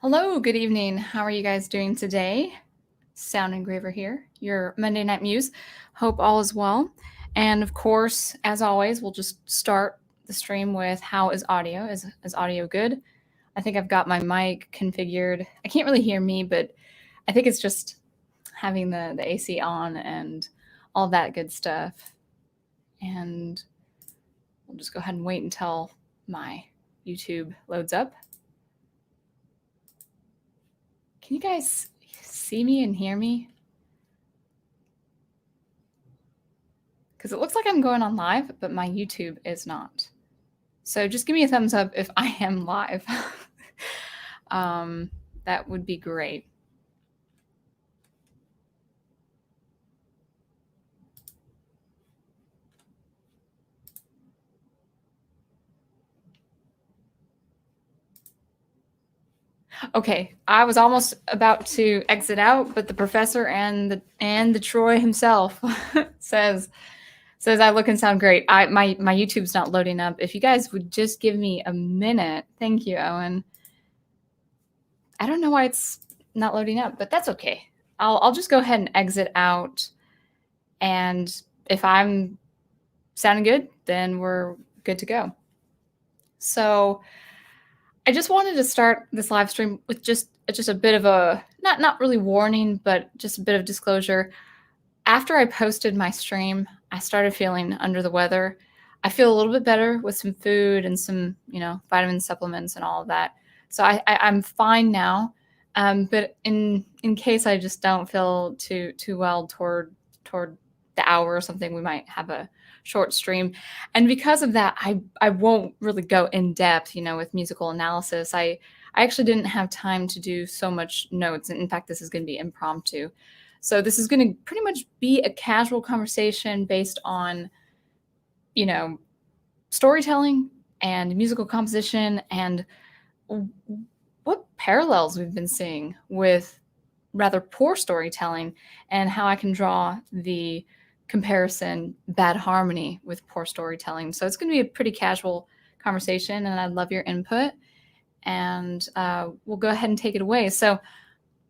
Hello, good evening. How are you guys doing today? Sound Engraver here, your Monday Night Muse. Hope all is well. And of course, as always, we'll just start the stream with how is audio? Is audio good? I think I've got my mic configured. I can't really hear me, but I think it's just having the AC on and all that good stuff. And we'll just go ahead and wait until my YouTube loads up. Can you guys see me and hear me? Because it looks like I'm going on live, but my YouTube is not. So just give me a thumbs up if I am live. That would be great. Okay, I was almost about to exit out, but the professor and the Troy himself says I look and sound great. My YouTube's not loading up. If you guys would just give me a minute. Thank you, Owen. I don't know why it's not loading up, but that's okay. I'll just go ahead and exit out, and if I'm sounding good, then we're good to go. So I just wanted to start this live stream with just a bit of a not really warning, but just a bit of disclosure. After I posted my stream, I started feeling under the weather. I feel a little bit better with some food and some, vitamin supplements and all of that. So I'm fine now. But in case I just don't feel too well toward the hour or something, we might have a short stream. And because of that, I won't really go in depth, with musical analysis. I actually didn't have time to do so much notes. And in fact, this is going to be impromptu. So this is going to pretty much be a casual conversation based on, storytelling and musical composition and what parallels we've been seeing with rather poor storytelling and how I can draw the comparison bad harmony with poor storytelling. So it's going to be a pretty casual conversation, and I'd love your input. And we'll go ahead and take it away. So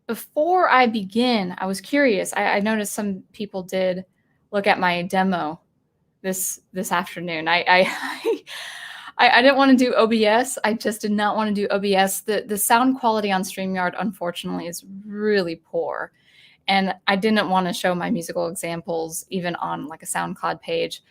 before I begin, I was curious. I noticed some people did look at my demo this afternoon. I didn't want to do OBS. I just did not want to do OBS. The sound quality on StreamYard, unfortunately, is really poor. And I didn't want to show my musical examples even on like a SoundCloud page.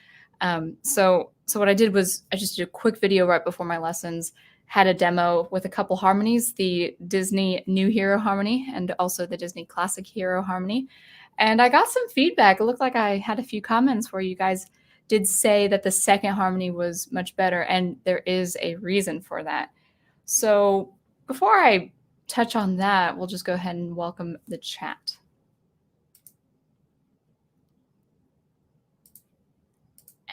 So what I did was I just did a quick video right before my lessons, had a demo with a couple harmonies, the Disney New Hero harmony and also the Disney Classic Hero harmony. And I got some feedback. It looked like I had a few comments where you guys did say that the second harmony was much better, and there is a reason for that. So before I touch on that, we'll just go ahead and welcome the chat.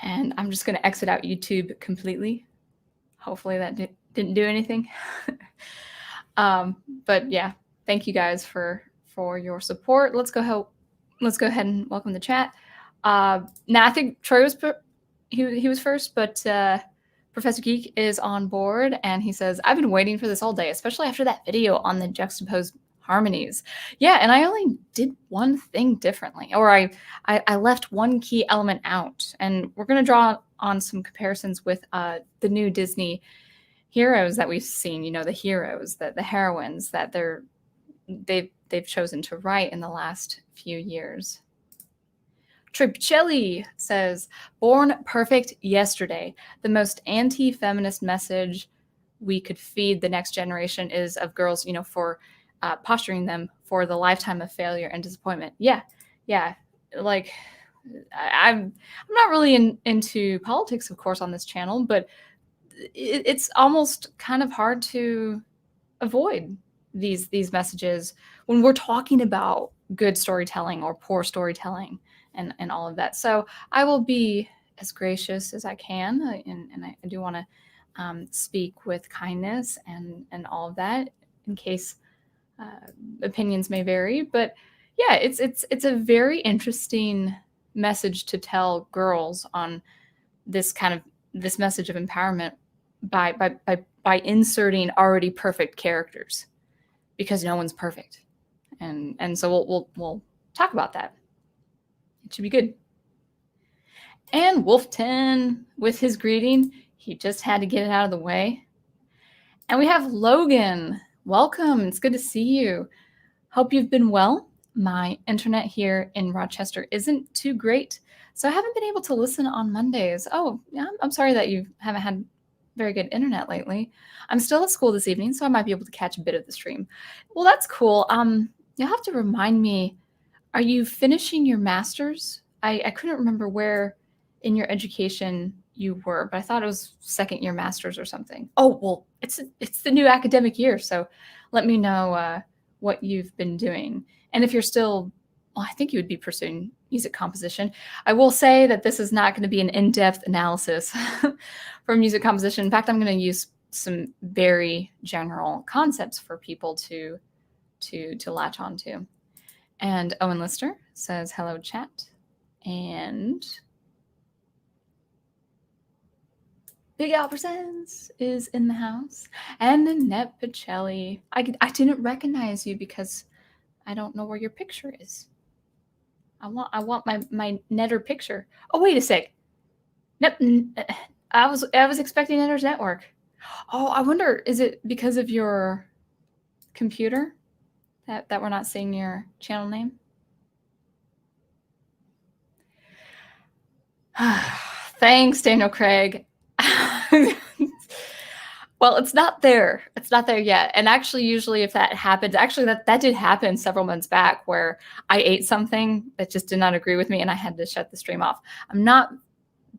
And I'm just going to exit out YouTube completely. Hopefully that didn't do anything. But yeah, thank you guys for your support. Let's go ahead and welcome the chat. Now I think Troy was he was first, but Professor Geek is on board, and he says, I've been waiting for this all day, especially after that video on the juxtaposed harmonies. Yeah, and I only did one thing differently, or I left one key element out, and we're going to draw on some comparisons with the new Disney heroes that we've seen, the heroes, the heroines that they've chosen to write in the last few years. Tripicelli says, born perfect yesterday. The most anti-feminist message we could feed the next generation is of girls, for posturing them for the lifetime of failure and disappointment. Yeah. Like, I'm not really into politics, of course, on this channel, but it's almost kind of hard to avoid these messages when we're talking about good storytelling or poor storytelling and all of that. So I will be as gracious as I can, and I do want to speak with kindness and all of that, in case opinions may vary. But yeah, it's a very interesting message to tell girls on this message of empowerment by inserting already perfect characters. because no one's perfect. And so we'll talk about that. It should be good. And Wolfton with his greeting. He just had to get it out of the way. And we have Logan. Welcome. It's good to see you. Hope you've been well. My internet here in Rochester isn't too great, so I haven't been able to listen on Mondays. Oh, yeah, I'm sorry that you haven't had very good internet lately. I'm still at school this evening, so I might be able to catch a bit of the stream. Well, that's cool. You'll have to remind me, are you finishing your master's? I couldn't remember where in your education you were, but I thought it was second year master's or something. Oh, well, it's the new academic year, so let me know what you've been doing. And if you're still, well, I think you would be pursuing music composition. I will say that this is not going to be an in-depth analysis for music composition. In fact, I'm going to use some very general concepts for people to latch onto. And Owen Lister says, hello, chat. And Big Al Presents is in the house. And Annette Pacelli. I didn't recognize you because I don't know where your picture is. I want my Netter picture. Oh, wait a sec. I was expecting Netter's network. Oh, I wonder, is it because of your computer that we're not seeing your channel name? Thanks, Daniel Craig. Well, it's not there. It's not there yet. And actually, usually if that happens, actually that did happen several months back where I ate something that just did not agree with me and I had to shut the stream off. I'm not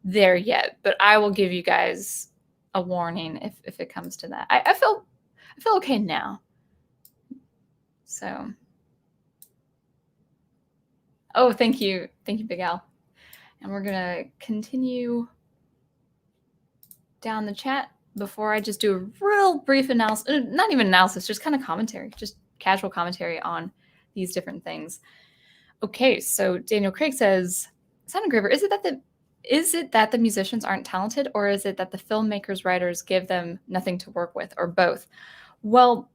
there yet, but I will give you guys a warning if it comes to that. I feel okay now. So, oh, thank you, Big Al. And we're gonna continue down the chat before I just do a real brief analysis, not even analysis, just kind of commentary, just casual commentary on these different things. Okay, so Daniel Craig says, Sound Engraver, is it that the musicians aren't talented, or is it that the filmmakers, writers give them nothing to work with, or both? Well,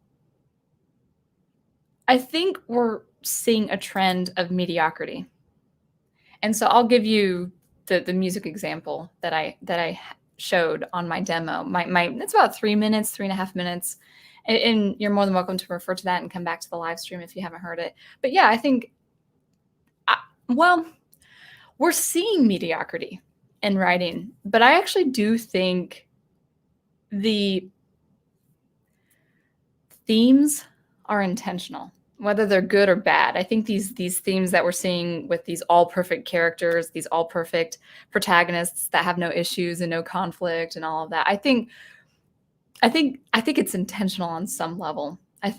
I think we're seeing a trend of mediocrity. And so I'll give you the music example that I showed on my demo. It's about 3 minutes, 3.5 minutes. And you're more than welcome to refer to that and come back to the live stream if you haven't heard it. But yeah, I think, we're seeing mediocrity in writing, but I actually do think the themes are intentional, whether they're good or bad. I think these themes that we're seeing with these all perfect characters, these all perfect protagonists that have no issues and no conflict and all of that, I think it's intentional on some level. I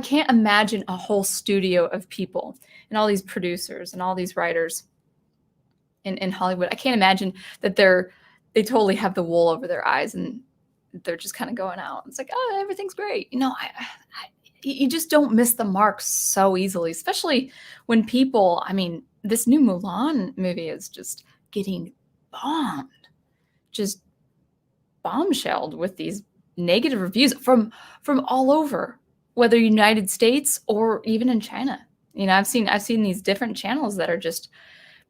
can't imagine a whole studio of people and all these producers and all these writers in Hollywood. I can't imagine that they totally have the wool over their eyes and they're just kind of going out. It's like, oh, everything's great. You just don't miss the mark so easily, especially when people, this new Mulan movie is just getting bombed, just bombshelled with these negative reviews from all over, whether United States or even in China. I've seen these different channels that are just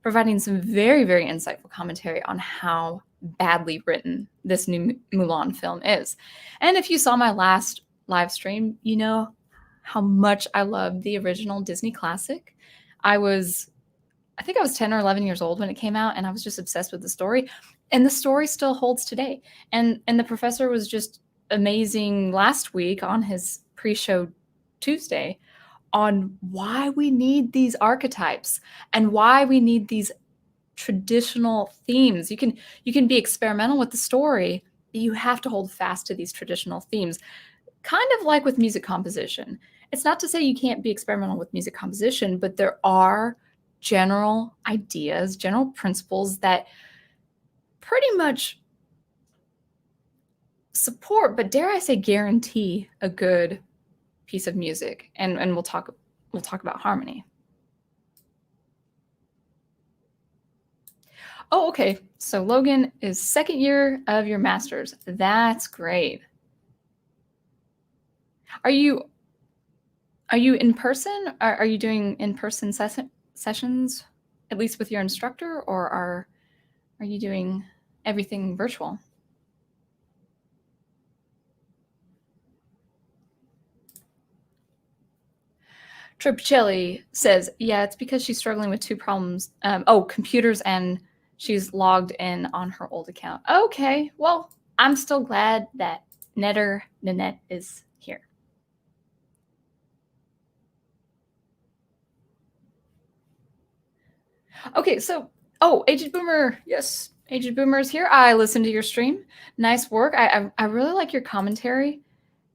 providing some very, very insightful commentary on how badly written this new Mulan film is. And if you saw my last live stream, you know how much I love the original Disney classic. I think I was 10 or 11 years old when it came out, and I was just obsessed with the story. And the story still holds today. And the professor was just amazing last week on his pre-show Tuesday on why we need these archetypes and why we need these traditional themes. You can be experimental with the story, but you have to hold fast to these traditional themes. Kind of like with music composition. It's not to say you can't be experimental with music composition, but there are general ideas, general principles that pretty much support, but dare I say guarantee, a good piece of music. And we'll talk about harmony. Oh, okay. So Logan is second year of your master's. That's great. Are you are you in person? Are you doing in-person sessions, at least with your instructor, or are you doing everything virtual? Tripicelli says, yeah, it's because she's struggling with two problems. Computers, and she's logged in on her old account. Okay, well, I'm still glad that Nanette is here. Okay, so, Aged Boomer, yes, Aged Boomer is here. I listened to your stream. Nice work. I really like your commentary,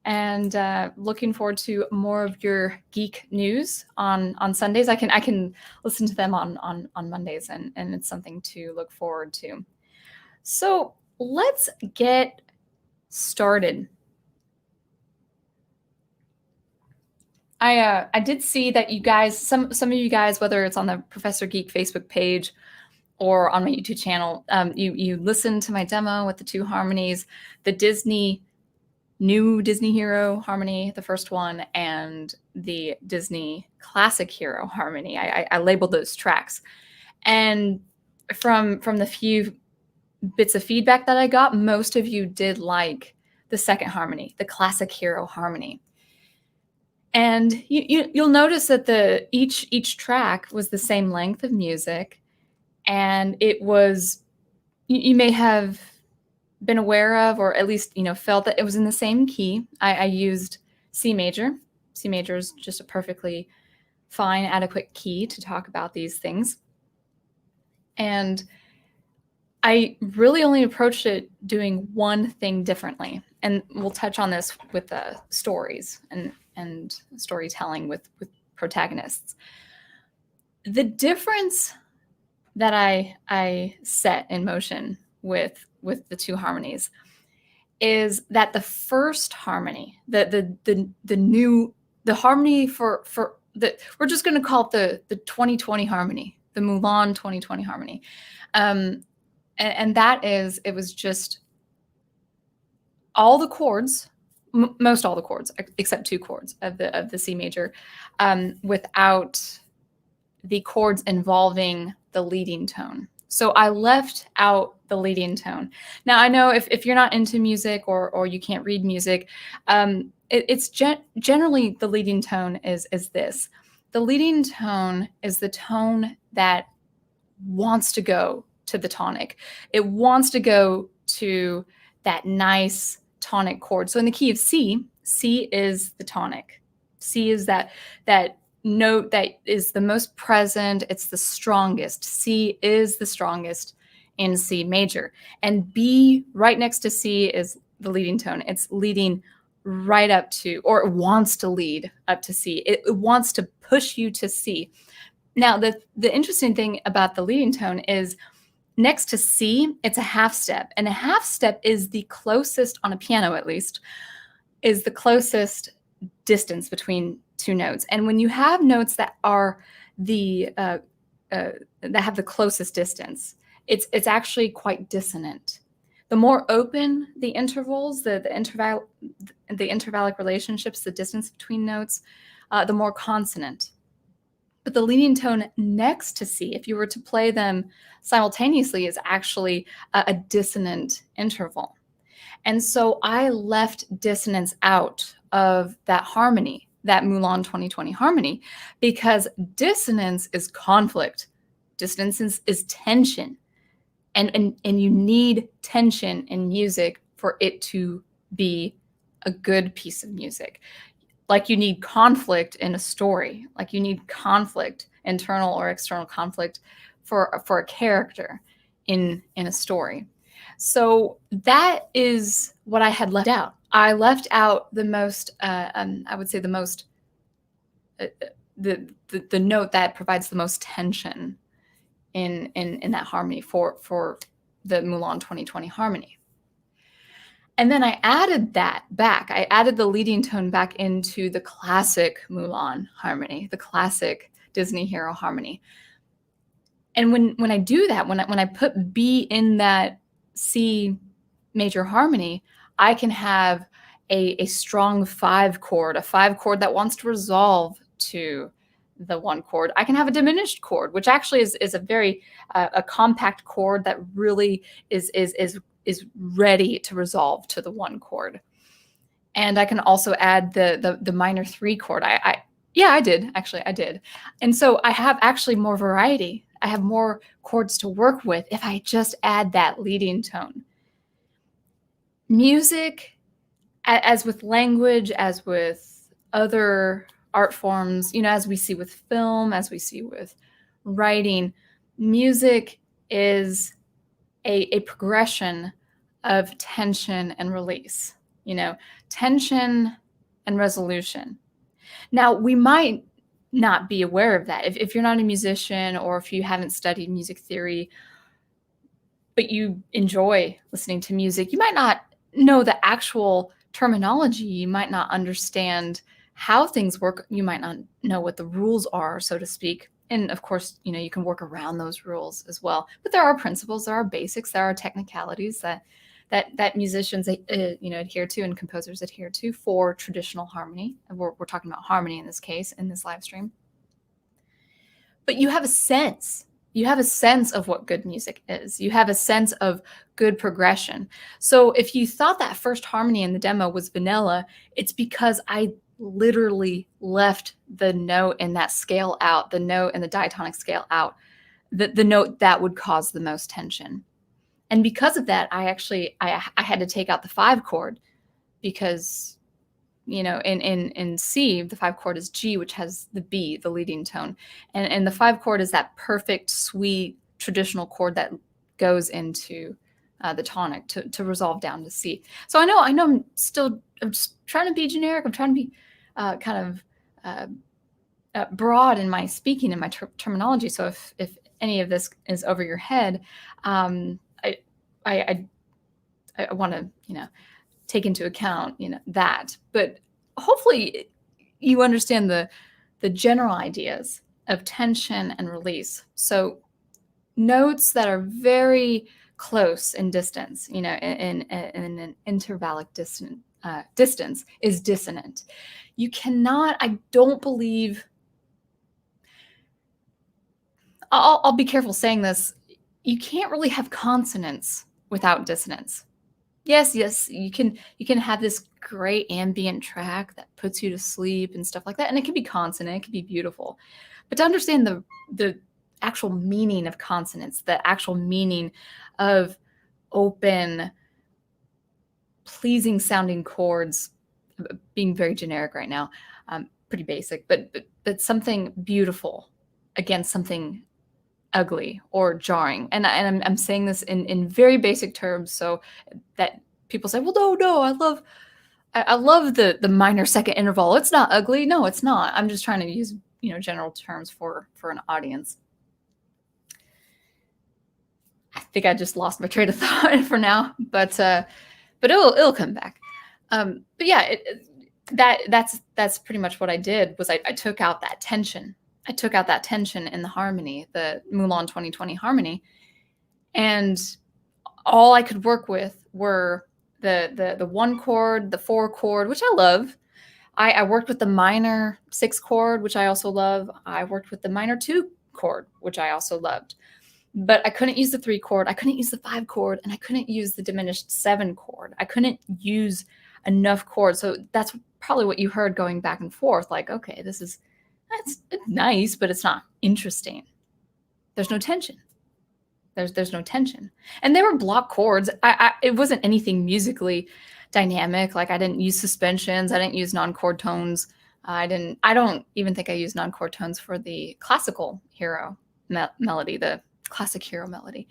and looking forward to more of your geek news on Sundays. I can listen to them on Mondays, and it's something to look forward to. So let's get started. I did see that you guys, some of you guys, whether it's on the Professor Geek Facebook page or on my YouTube channel, you listened to my demo with the two harmonies, the new Disney Hero harmony, the first one, and the Disney Classic Hero harmony. I labeled those tracks, and from the few bits of feedback that I got, most of you did like the second harmony, the Classic Hero harmony. And you'll notice that each track was the same length of music, and it was, you may have been aware of, or at least felt that it was in the same key. I used C major. C major is just a perfectly fine, adequate key to talk about these things. And I really only approached it doing one thing differently. And we'll touch on this with the stories and storytelling with protagonists. The difference that I set in motion with the two harmonies is that the first harmony, the harmony for the, we're just going to call it the 2020 harmony, the Mulan 2020 harmony, and that is, it was just all the chords, most all the chords except two chords of the C major, without the chords involving the leading tone. So I left out the leading tone. Now, I know if you're not into music, or you can't read music, it's generally the leading tone is this. The leading tone is the tone that wants to go to the tonic. It wants to go to that nice tonic chord. So in the key of C, C is the tonic. C is that note that is the most present. It's the strongest. C is the strongest in C major. And B right next to C is the leading tone. It's leading right up to, or it wants to lead up to C. It wants to push you to C. Now, the interesting thing about the leading tone is next to C, it's a half step. And a half step is the closest, on a piano at least, is the closest distance between two notes. And when you have notes that are that have the closest distance, it's actually quite dissonant. The more open the intervals, the intervallic relationships, the distance between notes, the more consonant. But the leading tone next to C, if you were to play them simultaneously, is actually a dissonant interval. And so I left dissonance out of that harmony, that Mulan 2020 harmony, because dissonance is conflict. Dissonance is tension. And you need tension in music for it to be a good piece of music. Like you need conflict in a story, like you need conflict, internal or external conflict, for a character in a story. So that is what I had left out. I left out the most, I would say the most, the note that provides the most tension in that harmony for the Mulan 2020 harmony. And then I added that back. I added the leading tone back into the classic Mulan harmony, the classic Disney Hero harmony. And when I do that, when I put B in that C major harmony, I can have a strong 5 chord, a 5 chord that wants to resolve to the 1 chord. I can have a diminished chord, which actually is a very a compact chord that really is ready to resolve to the 1 chord. And I can also add the minor 3 chord. Yeah, I did. Actually, I did. And so I have actually more variety. I have more chords to work with if I just add that leading tone. Music, as with language, as with other art forms, as we see with film, as we see with writing, music is a progression of tension and release, tension and resolution. Now, we might not be aware of that. If you're not a musician or if you haven't studied music theory, but you enjoy listening to music, you might not know the actual terminology. You might not understand how things work. You might not know what the rules are, so to speak. And of course, you can work around those rules as well. But there are principles, there are basics, there are technicalities that musicians adhere to and composers adhere to for traditional harmony. And we're talking about harmony in this case, in this live stream. But you have a sense. You have a sense of what good music is. You have a sense of good progression. So if you thought that first harmony in the demo was vanilla, it's because I literally left the note in that scale out, the note in the diatonic scale out, the note that would cause the most tension. And because of that, I had to take out the 5 chord because, in C, the 5 chord is G, which has the B, the leading tone. And the 5 chord is that perfect, sweet, traditional chord that goes into the tonic to resolve down to C. So I know I'm just trying to be generic. I'm trying to be kind of broad in my speaking and my terminology. So if any of this is over your head, I want to, take into account, that. But hopefully you understand the general ideas of tension and release. So notes that are very close in distance, in an intervallic distance is dissonant. You cannot, I don't believe, I'll be careful saying this, you can't really have consonance without dissonance. Yes, you can have this great ambient track that puts you to sleep and stuff like that, and it can be consonant, it can be beautiful. But to understand the actual meaning of consonants, the actual meaning of open, pleasing sounding chords, being very generic right now, pretty basic, but something beautiful against something ugly or jarring. And I'm saying this in very basic terms so that people say, well, no, I love the minor second interval. It's not ugly. No, it's not. I'm just trying to use, general terms for an audience. I think I just lost my train of thought for now, but it'll come back. But yeah, that's pretty much what I did was I took out that tension. I took out that tension in the harmony, the Mulan 2020 harmony, and all I could work with were the 1 chord, the 4 chord, which I love. I worked with the minor 6 chord, which I also love. I worked with the minor 2 chord, which I also loved. But I couldn't use the 3 chord, I couldn't use the 5 chord, and I couldn't use the diminished 7 chord. I couldn't use enough chords. So that's probably what you heard going back and forth. Like, okay, that's nice, but it's not interesting. There's no tension. There's no tension. And they were block chords. It wasn't anything musically dynamic. Like I didn't use suspensions. I didn't use non-chord tones. I don't even think I used non-chord tones for the classical hero melody, the classic hero melody.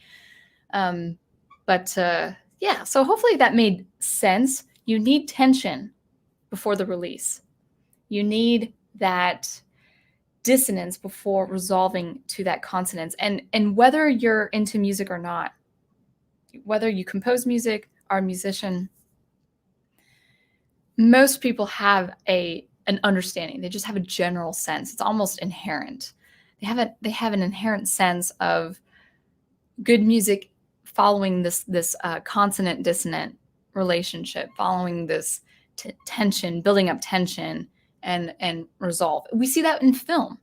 Yeah, so hopefully that made sense. You need tension before the release. You need that dissonance before resolving to that consonance. And whether you're into music or not, whether you compose music, are a musician, most people have an understanding. They just have a general sense. It's almost inherent. They have an inherent sense of good music following this consonant dissonant relationship, following this tension, building up tension and resolve. We see that in film.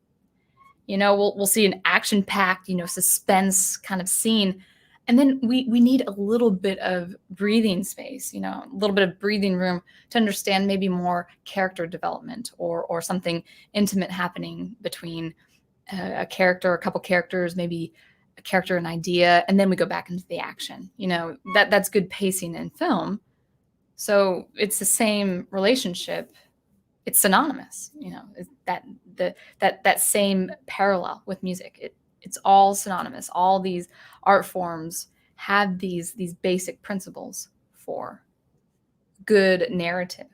We'll see an action-packed, suspense kind of scene, and then we need a little bit of breathing space, a little bit of breathing room to understand maybe more character development or something intimate happening between a character, a couple characters, maybe a character, an idea, and then we go back into the action. That's good pacing in film. So it's the same relationship. It's synonymous, that same parallel with music. It's all synonymous. All these art forms have these basic principles for good narrative,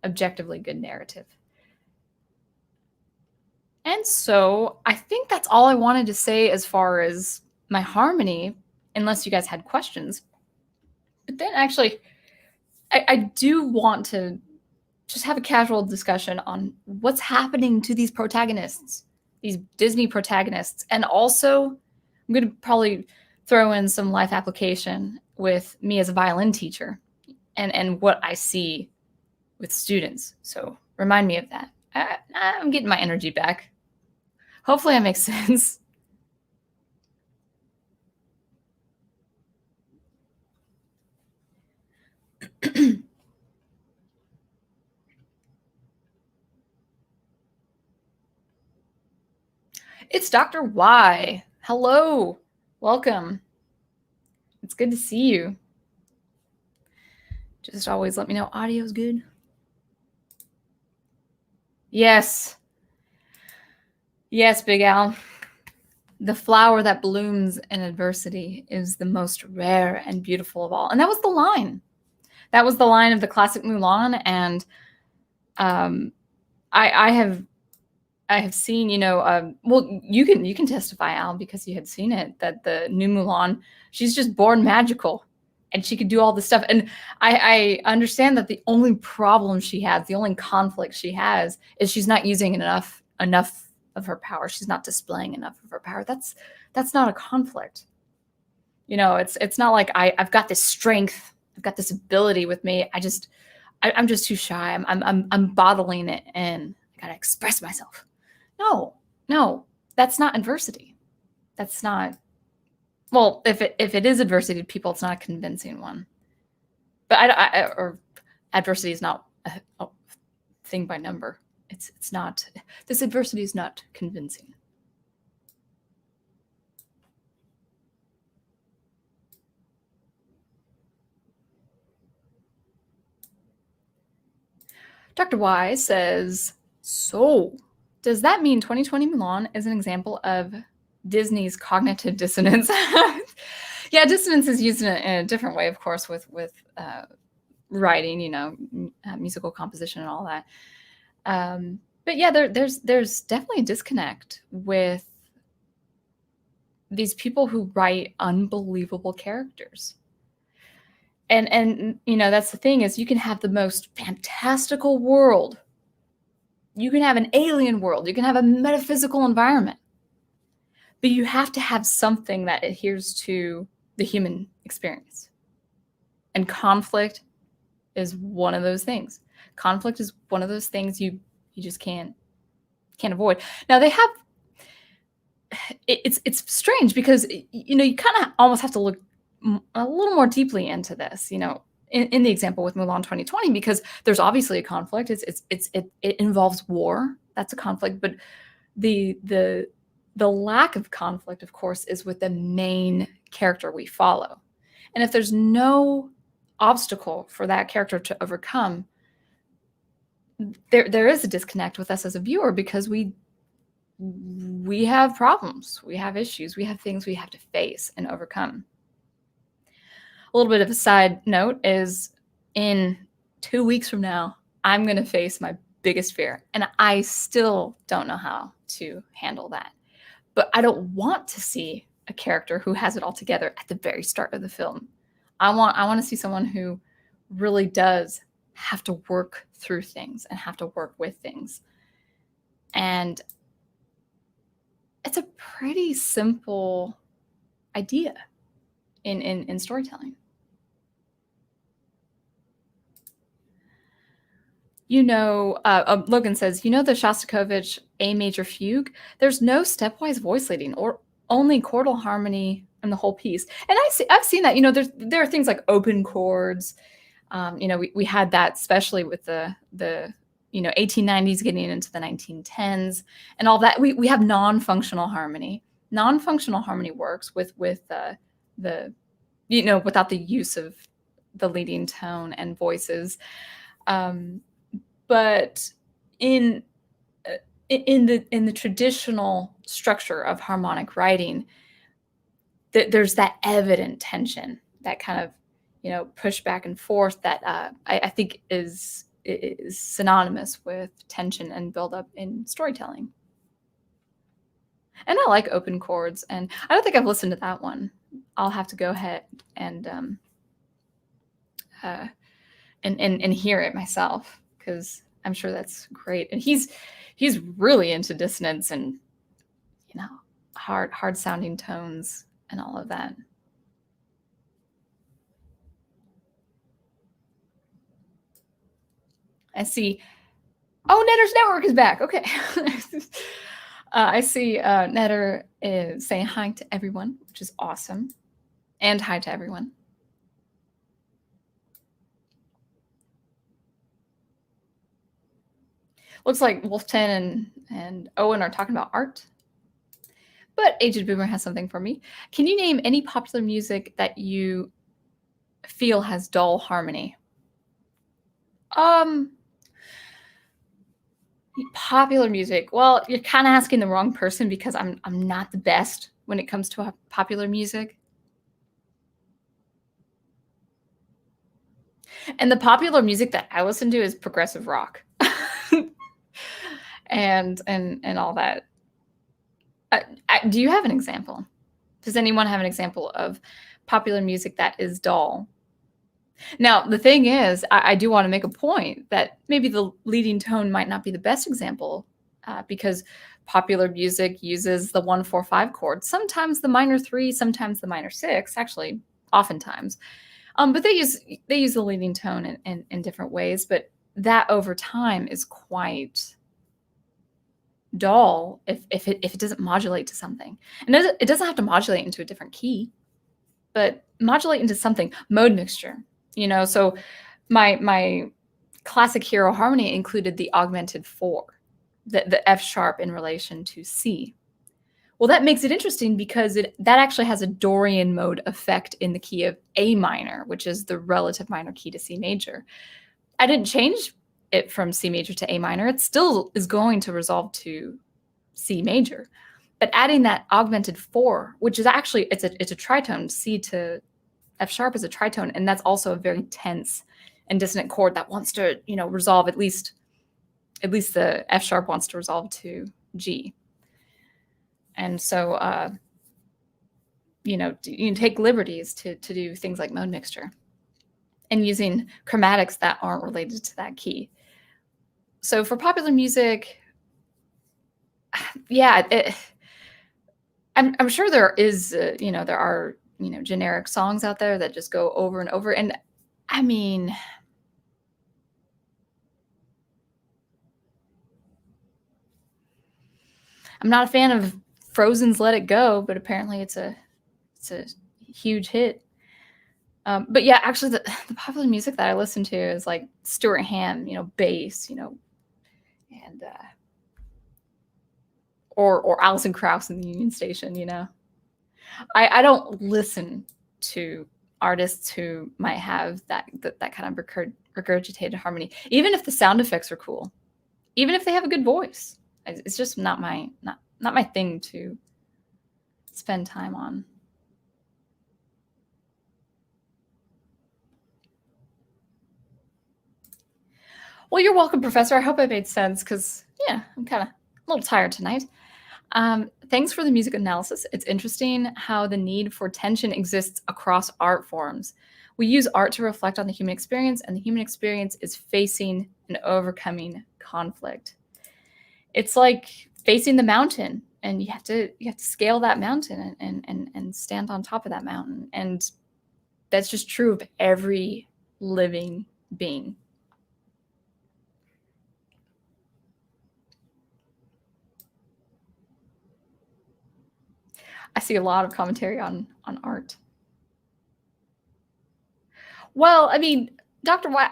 objectively good narrative. And so I think that's all I wanted to say as far as my harmony, unless you guys had questions. But then actually, I do want to just have a casual discussion on what's happening to these protagonists, these Disney protagonists. And also, I'm going to probably throw in some life application with me as a violin teacher and what I see with students. So remind me of that. I'm getting my energy back. Hopefully that makes sense. It's Dr. Y. Hello. Welcome. It's good to see you. Just always let me know audio's good. Yes. Yes, Big Al. The flower that blooms in adversity is the most rare and beautiful of all. And that was the line. That was the line of the classic Mulan. And I have seen, well, you can testify, Al, because you had seen it, that the new Mulan, she's just born magical and she could do all this stuff. And I understand that the only problem she has, the only conflict she has, is she's not using enough of her power. She's not displaying enough of her power. That's not a conflict. It's not like I've got this strength, I've got this ability with me. I'm just too shy. I'm bottling it in. I gotta express myself. No, that's not adversity. That's not. Well, if it is adversity to people, it's not a convincing one. But or adversity is not a thing by number. It's not. This adversity is not convincing. Dr. Y says, so does that mean 2020 Mulan is an example of Disney's cognitive dissonance? Yeah, dissonance is used in a different way, of course, with writing, musical composition and all that. But yeah, there's definitely a disconnect with these people who write unbelievable characters. And that's the thing, is you can have the most fantastical world. You can have an alien world. You can have a metaphysical environment. But you have to have something that adheres to the human experience. And conflict is one of those things. Conflict is one of those things you just can't avoid. Now they have, it's strange because you kind of almost have to look a little more deeply into this, in the example with Mulan 2020, because there's obviously a conflict. It involves war. That's a conflict, but the lack of conflict, of course, is with the main character we follow. And if there's no obstacle for that character to overcome, there is a disconnect with us as a viewer, because we have problems, we have issues, we have things we have to face and overcome. A little bit of a side note is, in 2 weeks from now, I'm going to face my biggest fear, and I still don't know how to handle that. But I don't want to see a character who has it all together at the very start of the film. I want to see someone who really does have to work through things and have to work with things. And it's a pretty simple idea in storytelling. Logan says, the Shostakovich A major fugue? There's no stepwise voice leading or only chordal harmony in the whole piece. And I've seen that. There are things like open chords. We had that especially with the 1890s getting into the 1910s and all that. We have non-functional harmony. Non-functional harmony works with the without the use of the leading tone and voices. But in the traditional structure of harmonic writing, there's that evident tension, that kind of push back and forth that I think is synonymous with tension and buildup in storytelling. And I like open chords, and I don't think I've listened to that one. I'll have to go ahead and hear it myself, because I'm sure that's great. And he's really into dissonance and hard sounding tones and all of that. I see. Oh, Netter's Network is back. Okay. I see Netter is saying hi to everyone, which is awesome. And hi to everyone. Looks like Wolfton and Owen are talking about art. But Aged Boomer has something for me. Can you name any popular music that you feel has dull harmony? Popular music. Well, you're kind of asking the wrong person, because I'm not the best when it comes to popular music. And the popular music that I listen to is progressive rock. and all that. Do you have an example? Does anyone have an example of popular music that is dull? Now, the thing is, I do want to make a point that maybe the leading tone might not be the best example, because popular music uses the 1-4-5 chord, sometimes the minor 3, sometimes the minor 6, actually, oftentimes. But they use the leading tone in different ways, but that over time is quite dull if it doesn't modulate to something. And it doesn't have to modulate into a different key, but modulate into something. Mode mixture. So my classic hero harmony included the augmented 4, the F sharp in relation to C. Well, that makes it interesting, because that actually has a Dorian mode effect in the key of A minor, which is the relative minor key to C major. I didn't change it from C major to A minor. It still is going to resolve to C major. But adding that augmented 4, which is actually, it's a tritone, C to F sharp is a tritone, and that's also a very tense and dissonant chord that wants to, resolve, at least the F sharp wants to resolve to G. And so, you take liberties to do things like mode mixture and using chromatics that aren't related to that key. So for popular music, yeah, I'm sure there is, there are, generic songs out there that just go over and over. And I mean, I'm not a fan of Frozen's Let It Go, but apparently it's a huge hit. But yeah, actually the popular music that I listen to is like Stuart Ham, bass, and or Alison Krauss in the Union Station, I don't listen to artists who might have that kind of regurgitated harmony, even if the sound effects are cool, even if they have a good voice. It's just not my thing to spend time on. Well, you're welcome, Professor. I hope I made sense, because yeah, I'm kind of a little tired tonight. Thanks for the music analysis. It's interesting how the need for tension exists across art forms. We use art to reflect on the human experience, and the human experience is facing and overcoming conflict. It's like facing the mountain, and you have to scale that mountain and stand on top of that mountain. And that's just true of every living being. I see a lot of commentary on art. Well, I mean, Dr. White,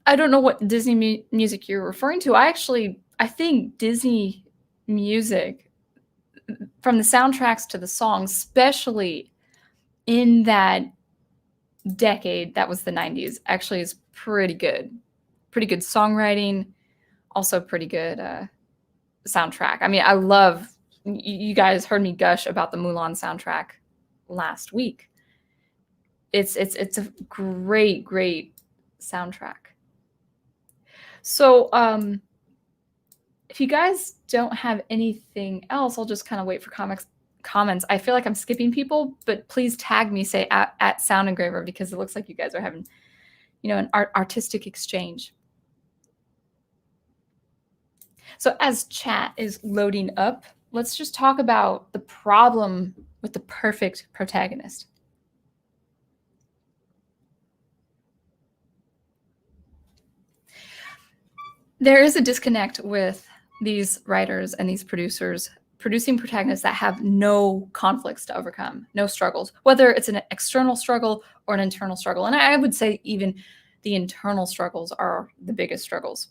I don't know what Disney music you're referring to. I think Disney music, from the soundtracks to the songs, especially in that decade that was the 90s, actually is pretty good. Pretty good songwriting, also pretty good soundtrack. I mean, I love, you guys heard me gush about the Mulan soundtrack last week. It's a great soundtrack. So if you guys don't have anything else, I'll just kind of wait for comments. I feel like I'm skipping people, but please tag me, say at Sound Engraver, because it looks like you guys are having, an artistic exchange. So as chat is loading up, let's just talk about the problem with the perfect protagonist. There is a disconnect with these writers and these producers producing protagonists that have no conflicts to overcome, no struggles, whether it's an external struggle or an internal struggle. And I would say even the internal struggles are the biggest struggles.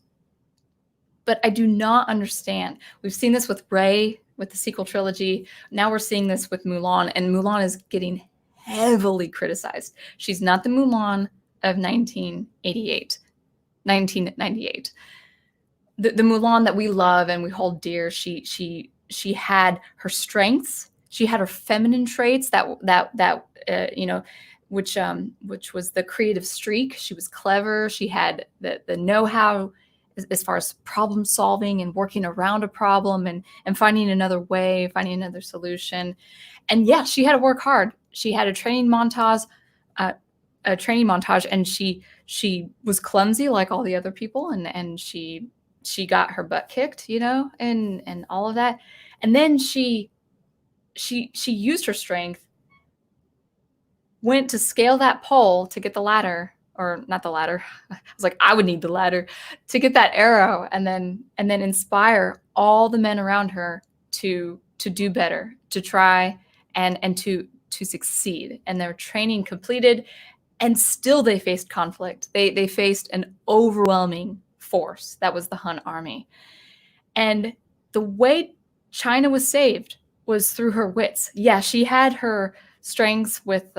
But I do not understand. We've seen this with Rey, with the sequel trilogy. Now we're seeing this with Mulan, and Mulan is getting heavily criticized. She's not the Mulan of 1998. The Mulan that we love and we hold dear, she had her strengths, she had her feminine traits which was the creative streak. She was clever. She had the know-how as far as problem solving and working around a problem and finding another way, finding another solution. And yeah, she had to work hard. She had a training montage, and she was clumsy like all the other people, and she got her butt kicked, and all of that. And then she used her strength, went to scale that pole to get the ladder, or not the ladder. I was like, I would need the ladder to get that arrow, and then inspire all the men around her to do better, to try and to succeed. And their training completed, and still they faced conflict. They faced an overwhelming force that was the Hun army. And the way China was saved was through her wits. Yeah, she had her strengths with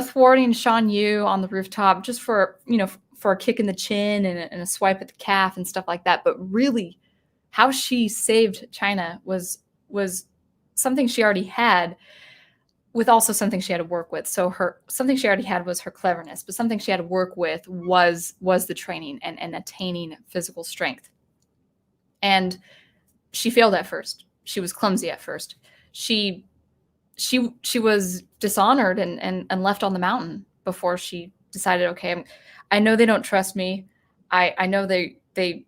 thwarting Shan Yu on the rooftop just for a kick in the chin and a swipe at the calf and stuff like that. But really, how she saved China was something she already had, with also something she had to work with. So something she already had was her cleverness, but something she had to work with was the training and attaining physical strength. And she failed at first. She was clumsy at first. She was dishonored and left on the mountain before she decided, okay, I know they don't trust me. I know they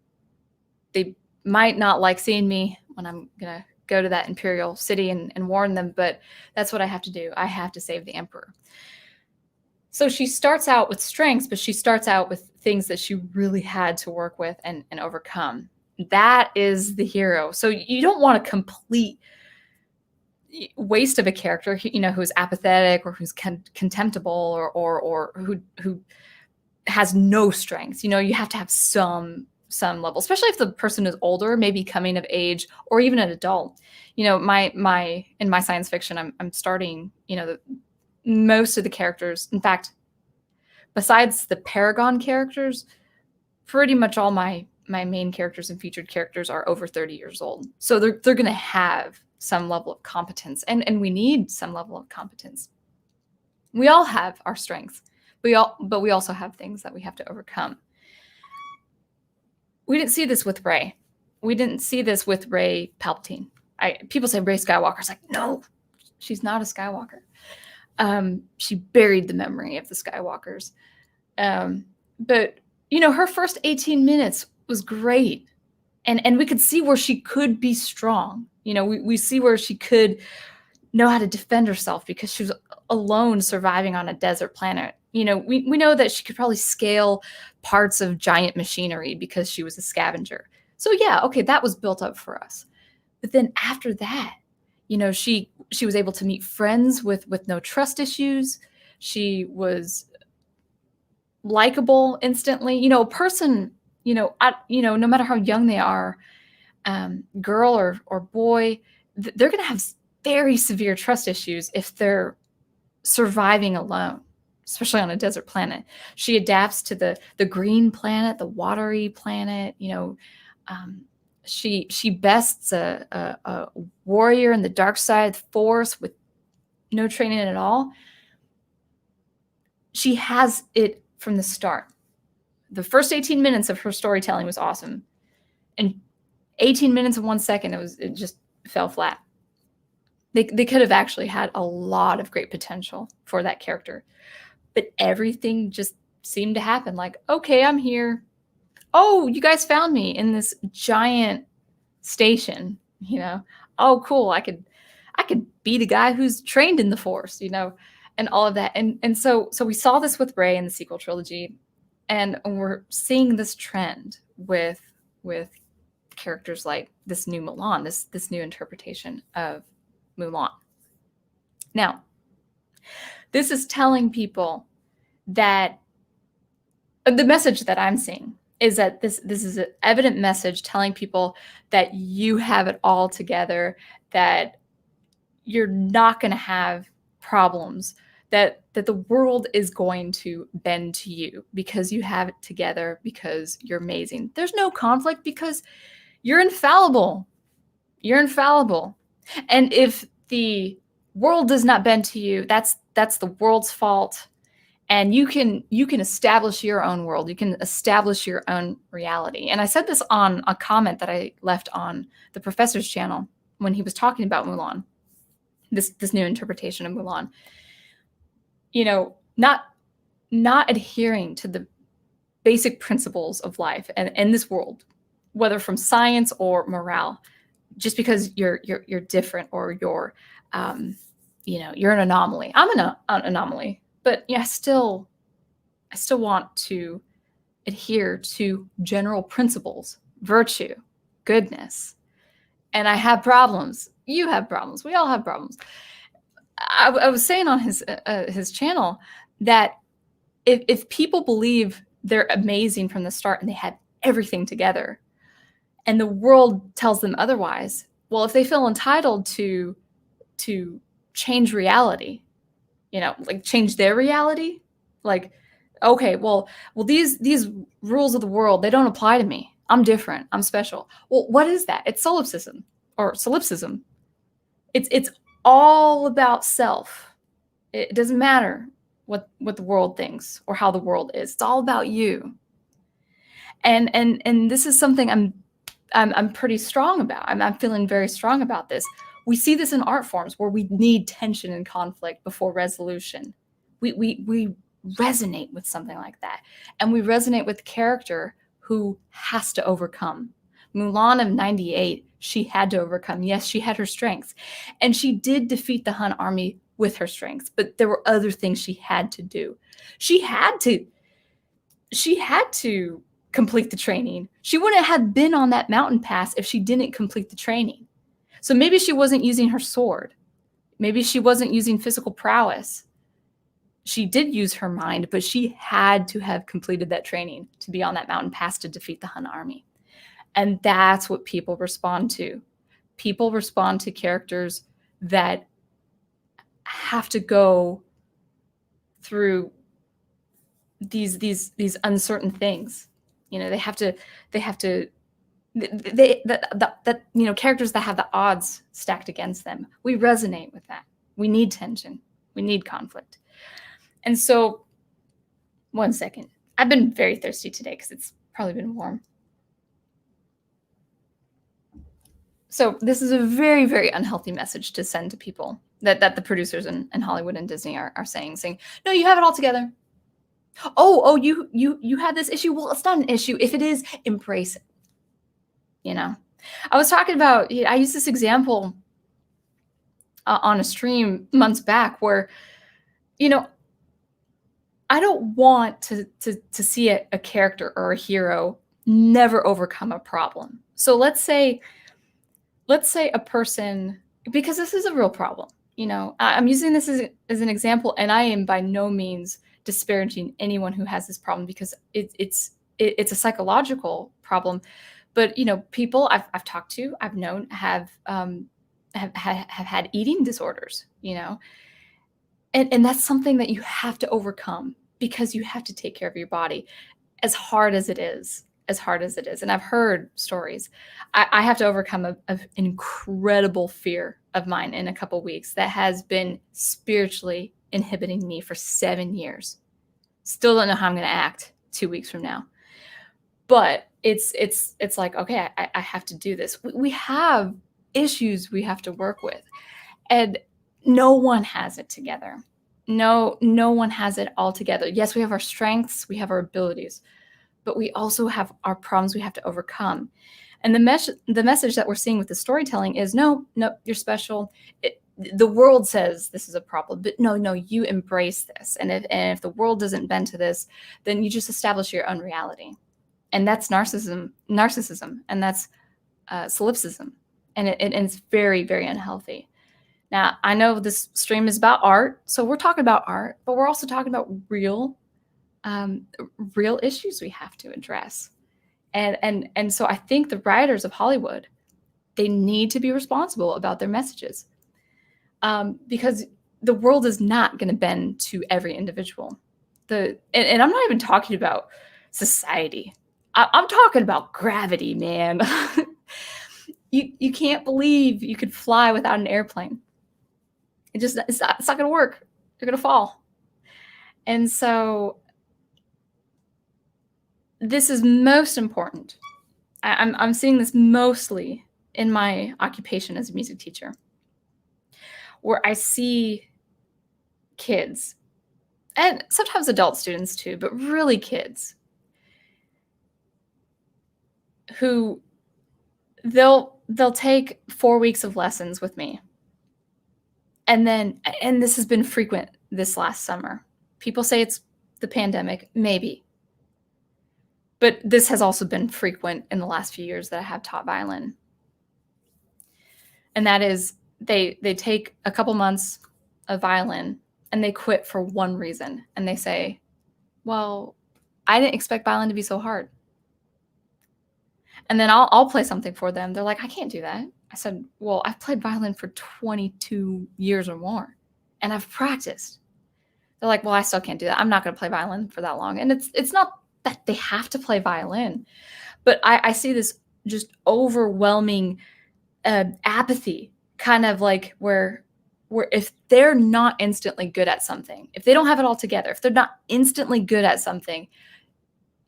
might not like seeing me when I'm gonna go to that imperial city and warn them, but that's what I have to do. I have to save the emperor. So she starts out with strengths, but she starts out with things that she really had to work with and overcome. That is the hero. So you don't want a complete waste of a character, who's apathetic or who's contemptible or who has no strengths. You have to have some level, especially if the person is older, maybe coming of age, or even an adult. In my science fiction, I'm starting, most of the characters, in fact, besides the Paragon characters, pretty much all my main characters and featured characters are over 30 years old. So they're going to have some level of competence, and we need some level of competence. We all have our strengths, but we also have things that we have to overcome. We didn't see this with Rey. We didn't see this with Rey Palpatine. People say Rey Skywalker's like, no, she's not a Skywalker. She buried the memory of the Skywalkers. But her first 18 minutes was great. And we could see where she could be strong. We see where she could know how to defend herself because she was alone surviving on a desert planet. We know that she could probably scale parts of giant machinery because she was a scavenger. So yeah, okay, that was built up for us. But then after that, she was able to meet friends with no trust issues. She was likable instantly. A person, no matter how young they are, girl or boy, they're going to have very severe trust issues if they're surviving alone, especially on a desert planet. She adapts to the green planet, the watery planet. She bests a warrior in the dark side of the force with no training at all. She has it from the start. The first 18 minutes of her storytelling was awesome, and 18 minutes and 1 second, it just fell flat. They could have actually had a lot of great potential for that character, but everything just seemed to happen. Like, okay, I'm here. Oh, you guys found me in this giant station. Oh, cool. I could be the guy who's trained in the Force. And all of that. And so we saw this with Rey in the sequel trilogy, and we're seeing this trend with characters like this new Mulan, this new interpretation of Mulan. Now, this is telling people that the message that I'm seeing is that this is an evident message telling people that you have it all together, that you're not going to have problems, that the world is going to bend to you because you have it together, because you're amazing. There's no conflict because you're infallible. You're infallible. And if the world does not bend to you, that's the world's fault. And you can establish your own world. You can establish your own reality. And I said this on a comment that I left on the professor's channel when he was talking about Mulan, this new interpretation of Mulan. Not adhering to the basic principles of life and in this world, whether from science or morale, just because you're different or you're you're an anomaly. I'm an anomaly, but I still want to adhere to general principles, virtue, goodness. And I have problems. You have problems. We all have problems. I was saying on his channel that if people believe they're amazing from the start and they had everything together, and the world tells them otherwise, well, if they feel entitled to change reality, like change their reality, like, okay, well, these rules of the world, they don't apply to me. I'm different. I'm special. Well, what is that? It's solipsism or solipsism. It's all about self. It doesn't matter what the world thinks or how the world is. It's all about you. And this is something I'm pretty strong about. I'm feeling very strong about this. We see this in art forms where we need tension and conflict before resolution. We resonate with something like that. And we resonate with the character who has to overcome. Mulan of 98, she had to overcome. Yes, she had her strengths. And she did defeat the Hun army with her strengths, but there were other things she had to do. She had to complete the training. She wouldn't have been on that mountain pass if she didn't complete the training. So maybe she wasn't using her sword. Maybe she wasn't using physical prowess. She did use her mind, but she had to have completed that training to be on that mountain pass to defeat the Hun army. And that's what people respond to. People respond to characters that have to go through these uncertain things. They have to characters that have the odds stacked against them. We resonate with that. We need tension. We need conflict. And so, 1 second. I've been very thirsty today because it's probably been warm. So this is a very, very unhealthy message to send to people that the producers in Hollywood and Disney are saying, no, you have it all together. Oh, you had this issue. Well, it's not an issue. If it is, embrace it. I was talking about, I used this example on a stream months back where, I don't want to see a character or a hero never overcome a problem. So let's say let's say a person, because this is a real problem, you know, I'm using this as an example, and I am by no means disparaging anyone who has this problem, because it's a psychological problem. But you know, people I've talked to, I've known, have had eating disorders, you know, and that's something that you have to overcome, because you have to take care of your body, as hard as it is, as hard as it is. And I've heard stories. I have to overcome an incredible fear of mine in a couple weeks that has been spiritually inhibiting me for 7 years. Still don't know how I'm going to act 2 weeks from now. But it's like, okay, I have to do this. We have issues we have to work with, and no one has it together. No one has it all together. Yes, we have our strengths, we have our abilities, but we also have our problems we have to overcome. And the message that we're seeing with the storytelling is, no, you're special. The world says this is a problem, but no, you embrace this. And if the world doesn't bend to this, then you just establish your own reality. And that's narcissism, and that's solipsism, and it's very, very unhealthy. Now, I know this stream is about art, so we're talking about art, but we're also talking about real issues we have to address. And so I think the writers of Hollywood, they need to be responsible about their messages, because the world is not going to bend to every individual. And I'm not even talking about society. I'm talking about gravity, man. You can't believe you could fly without an airplane. It's not going to work. You're going to fall. And so this is most important. I'm seeing this mostly in my occupation as a music teacher, where I see kids, and sometimes adult students too, but really kids, who they'll take 4 weeks of lessons with me. And this has been frequent this last summer. People say it's the pandemic, maybe. But this has also been frequent in the last few years that I have taught violin. And that is, they take a couple months of violin and they quit for one reason. And they say, well, I didn't expect violin to be so hard. And then I'll play something for them. They're like, I can't do that. I said, well, I've played violin for 22 years or more, and I've practiced. They're like, well, I still can't do that. I'm not going to play violin for that long. And it's not that they have to play violin, but I see this just overwhelming apathy, kind of like where if they're not instantly good at something, if they don't have it all together, if they're not instantly good at something,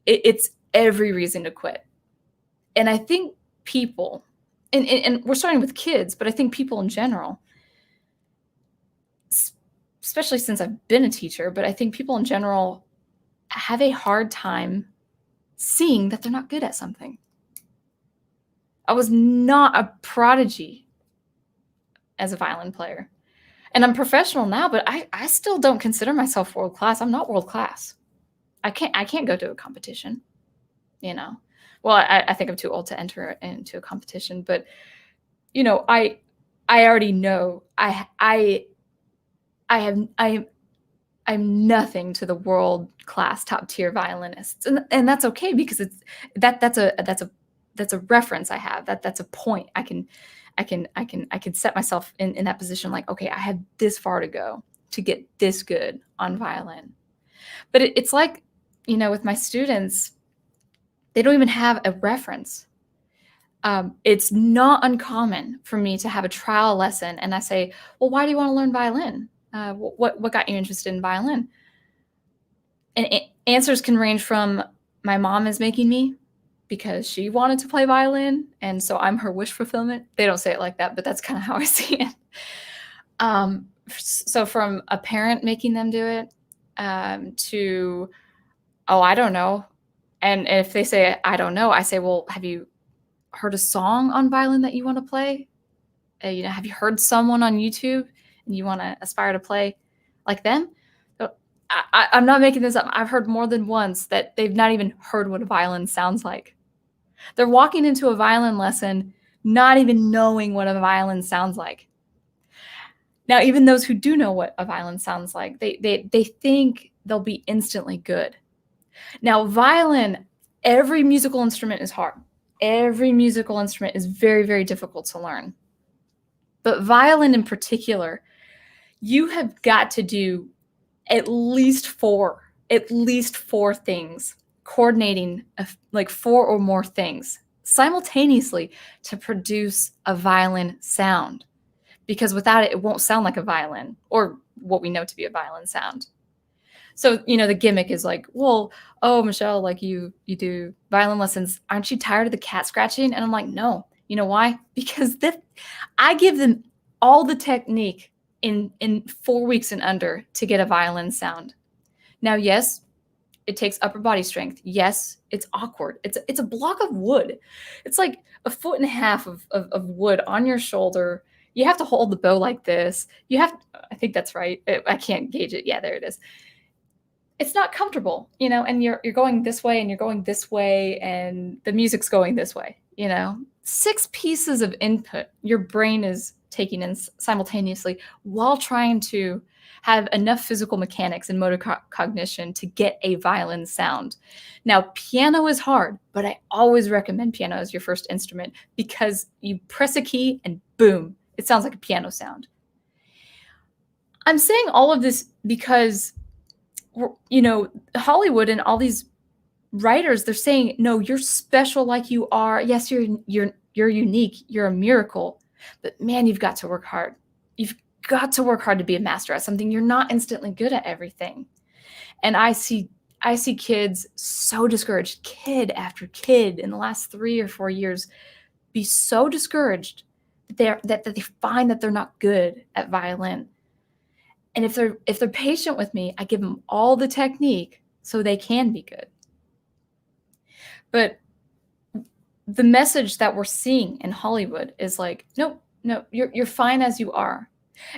it's every reason to quit. And I think people, and we're starting with kids, but I think people in general, especially since I've been a teacher, but I think people in general have a hard time seeing that they're not good at something. I was not a prodigy as a violin player. And I'm professional now, but I still don't consider myself world class. I'm not world class. I can't go to a competition, you know. Well, I think I'm too old to enter into a competition, but you know, I already know I'm nothing to the world class top tier violinists, and that's okay, because that's a reference I have. That's a point. I can set myself in that position, like, okay, I have this far to go to get this good on violin. But it's like, you know, with my students, they don't even have a reference. It's not uncommon for me to have a trial lesson and I say, well, why do you want to learn violin? What got you interested in violin? And answers can range from, my mom is making me because she wanted to play violin, and so I'm her wish fulfillment. They don't say it like that, but that's kind of how I see it. So from a parent making them do it, to, oh, I don't know. And if they say, I don't know, I say, well, have you heard a song on violin that you want to play? You know, have you heard someone on YouTube and you want to aspire to play like them? So I'm not making this up. I've heard more than once that they've not even heard what a violin sounds like. They're walking into a violin lesson not even knowing what a violin sounds like. Now, even those who do know what a violin sounds like, they think they'll be instantly good. Now, violin, every musical instrument is hard. Every musical instrument is very, very difficult to learn. But violin in particular, you have got to do at least four things, coordinating like 4 or more things simultaneously to produce a violin sound. Because without it, it won't sound like a violin or what we know to be a violin sound. So, the gimmick is like, well, oh, Michelle, like you do violin lessons. Aren't you tired of the cat scratching? And I'm like, no. You know why? Because I give them all the technique in 4 weeks and under to get a violin sound. Now, yes, it takes upper body strength. Yes, it's awkward. It's a block of wood. It's like 1.5 feet of wood on your shoulder. You have to hold the bow like this. I think that's right. I can't gauge it. Yeah, there it is. It's not comfortable, and you're going this way and you're going this way and the music's going this way, 6 pieces of input your brain is taking in simultaneously while trying to have enough physical mechanics and motor cognition to get a violin sound. Now, piano is hard, but I always recommend piano as your first instrument because you press a key and boom, it sounds like a piano sound. I'm saying all of this because Hollywood and all these writers, they're saying, no, you're special like you are. Yes, you're unique. You're a miracle. But man, you've got to work hard. You've got to work hard to be a master at something. You're not instantly good at everything. And I see kids so discouraged, kid after kid in the last 3 or 4 years, be so discouraged that they find that they're not good at violin. And if they're patient with me, I give them all the technique so they can be good. But the message that we're seeing in Hollywood is like, no, you're fine as you are.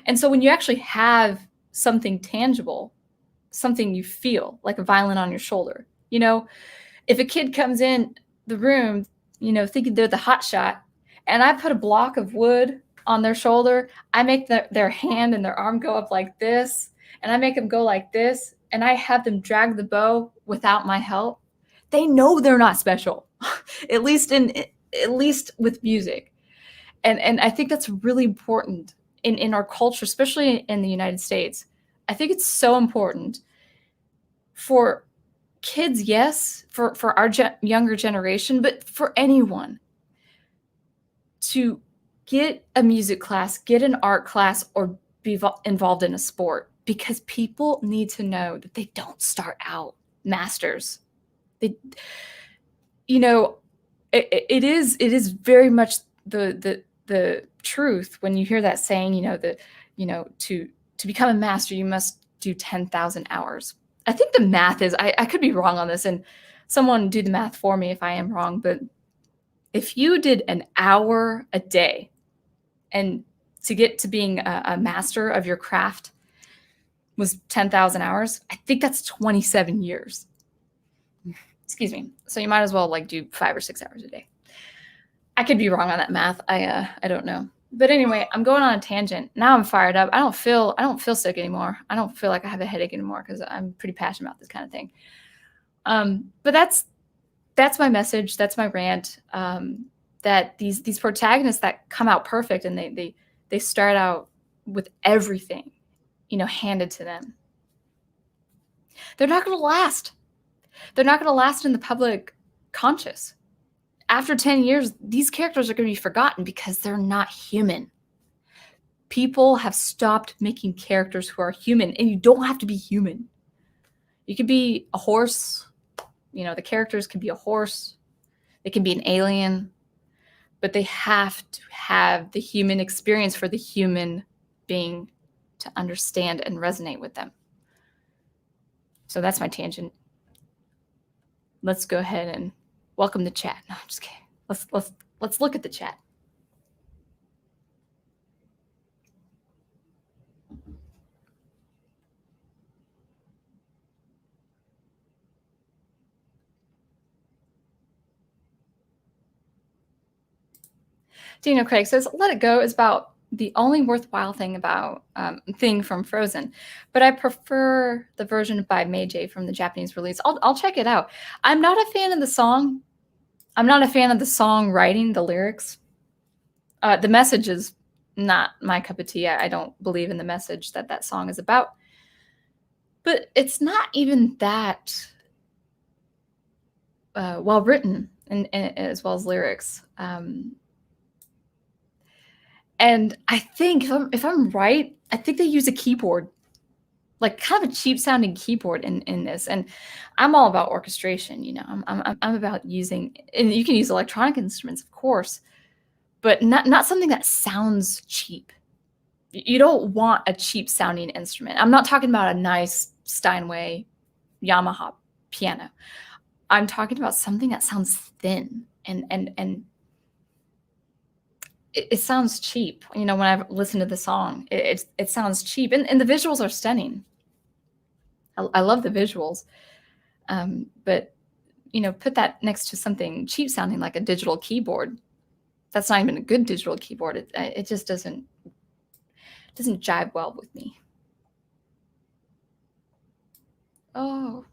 And so when you actually have something tangible, something you feel, like a violin on your shoulder, if a kid comes in the room, thinking they're the hot shot, and I put a block of wood on their shoulder, I make their hand and their arm go up like this, and I make them go like this, and I have them drag the bow without my help, they know they're not special, at least with music. And I think that's really important in our culture, especially in the United States. I think it's so important for kids, yes, for our younger generation, but for anyone to get a music class, get an art class, or be involved in a sport, because people need to know that they don't start out masters. It is very much the truth when you hear that saying, to become a master, you must do 10,000 hours. I think the math is, I could be wrong on this, and someone do the math for me if I am wrong, but if you did an hour a day, and to get to being a master of your craft was 10,000 hours, I think that's 27 years. Excuse me. So you might as well do 5 or 6 hours a day. I could be wrong on that math. I don't know. But anyway, I'm going on a tangent. Now I'm fired up. I don't feel sick anymore. I don't feel like I have a headache anymore because I'm pretty passionate about this kind of thing. But that's my message. That's my rant. That these protagonists that come out perfect and they start out with everything, handed to them. They're not going to last. They're not going to last in the public conscious. After 10 years, these characters are going to be forgotten because they're not human. People have stopped making characters who are human, and you don't have to be human. You could be a horse. The characters can be a horse. They can be an alien. But they have to have the human experience for the human being to understand and resonate with them. So that's my tangent. Let's go ahead and welcome the chat. No, I'm just kidding. Let's look at the chat. Daniel Craig says, "Let It Go is about the only worthwhile thing about thing from Frozen, but I prefer the version by Meiji from the Japanese release. I'll check it out. I'm not a fan of the song. I'm not a fan of the songwriting, the lyrics. The message is not my cup of tea. I don't believe in the message that that song is about. But it's not even that well written, and as well as lyrics. And I think if I'm right, I think they use a keyboard, like kind of a cheap sounding keyboard in this. And I'm all about orchestration. You know, I'm about using, and you can use electronic instruments, of course, but not something that sounds cheap. You don't want a cheap sounding instrument. I'm not talking about a nice Steinway Yamaha piano. I'm talking about something that sounds thin and it sounds cheap. You know, when I listen to the song, it sounds cheap, and the visuals are stunning. I love the visuals, but you know, put that next to something cheap sounding like a digital keyboard. That's not even a good digital keyboard. It just doesn't jive well with me. Oh.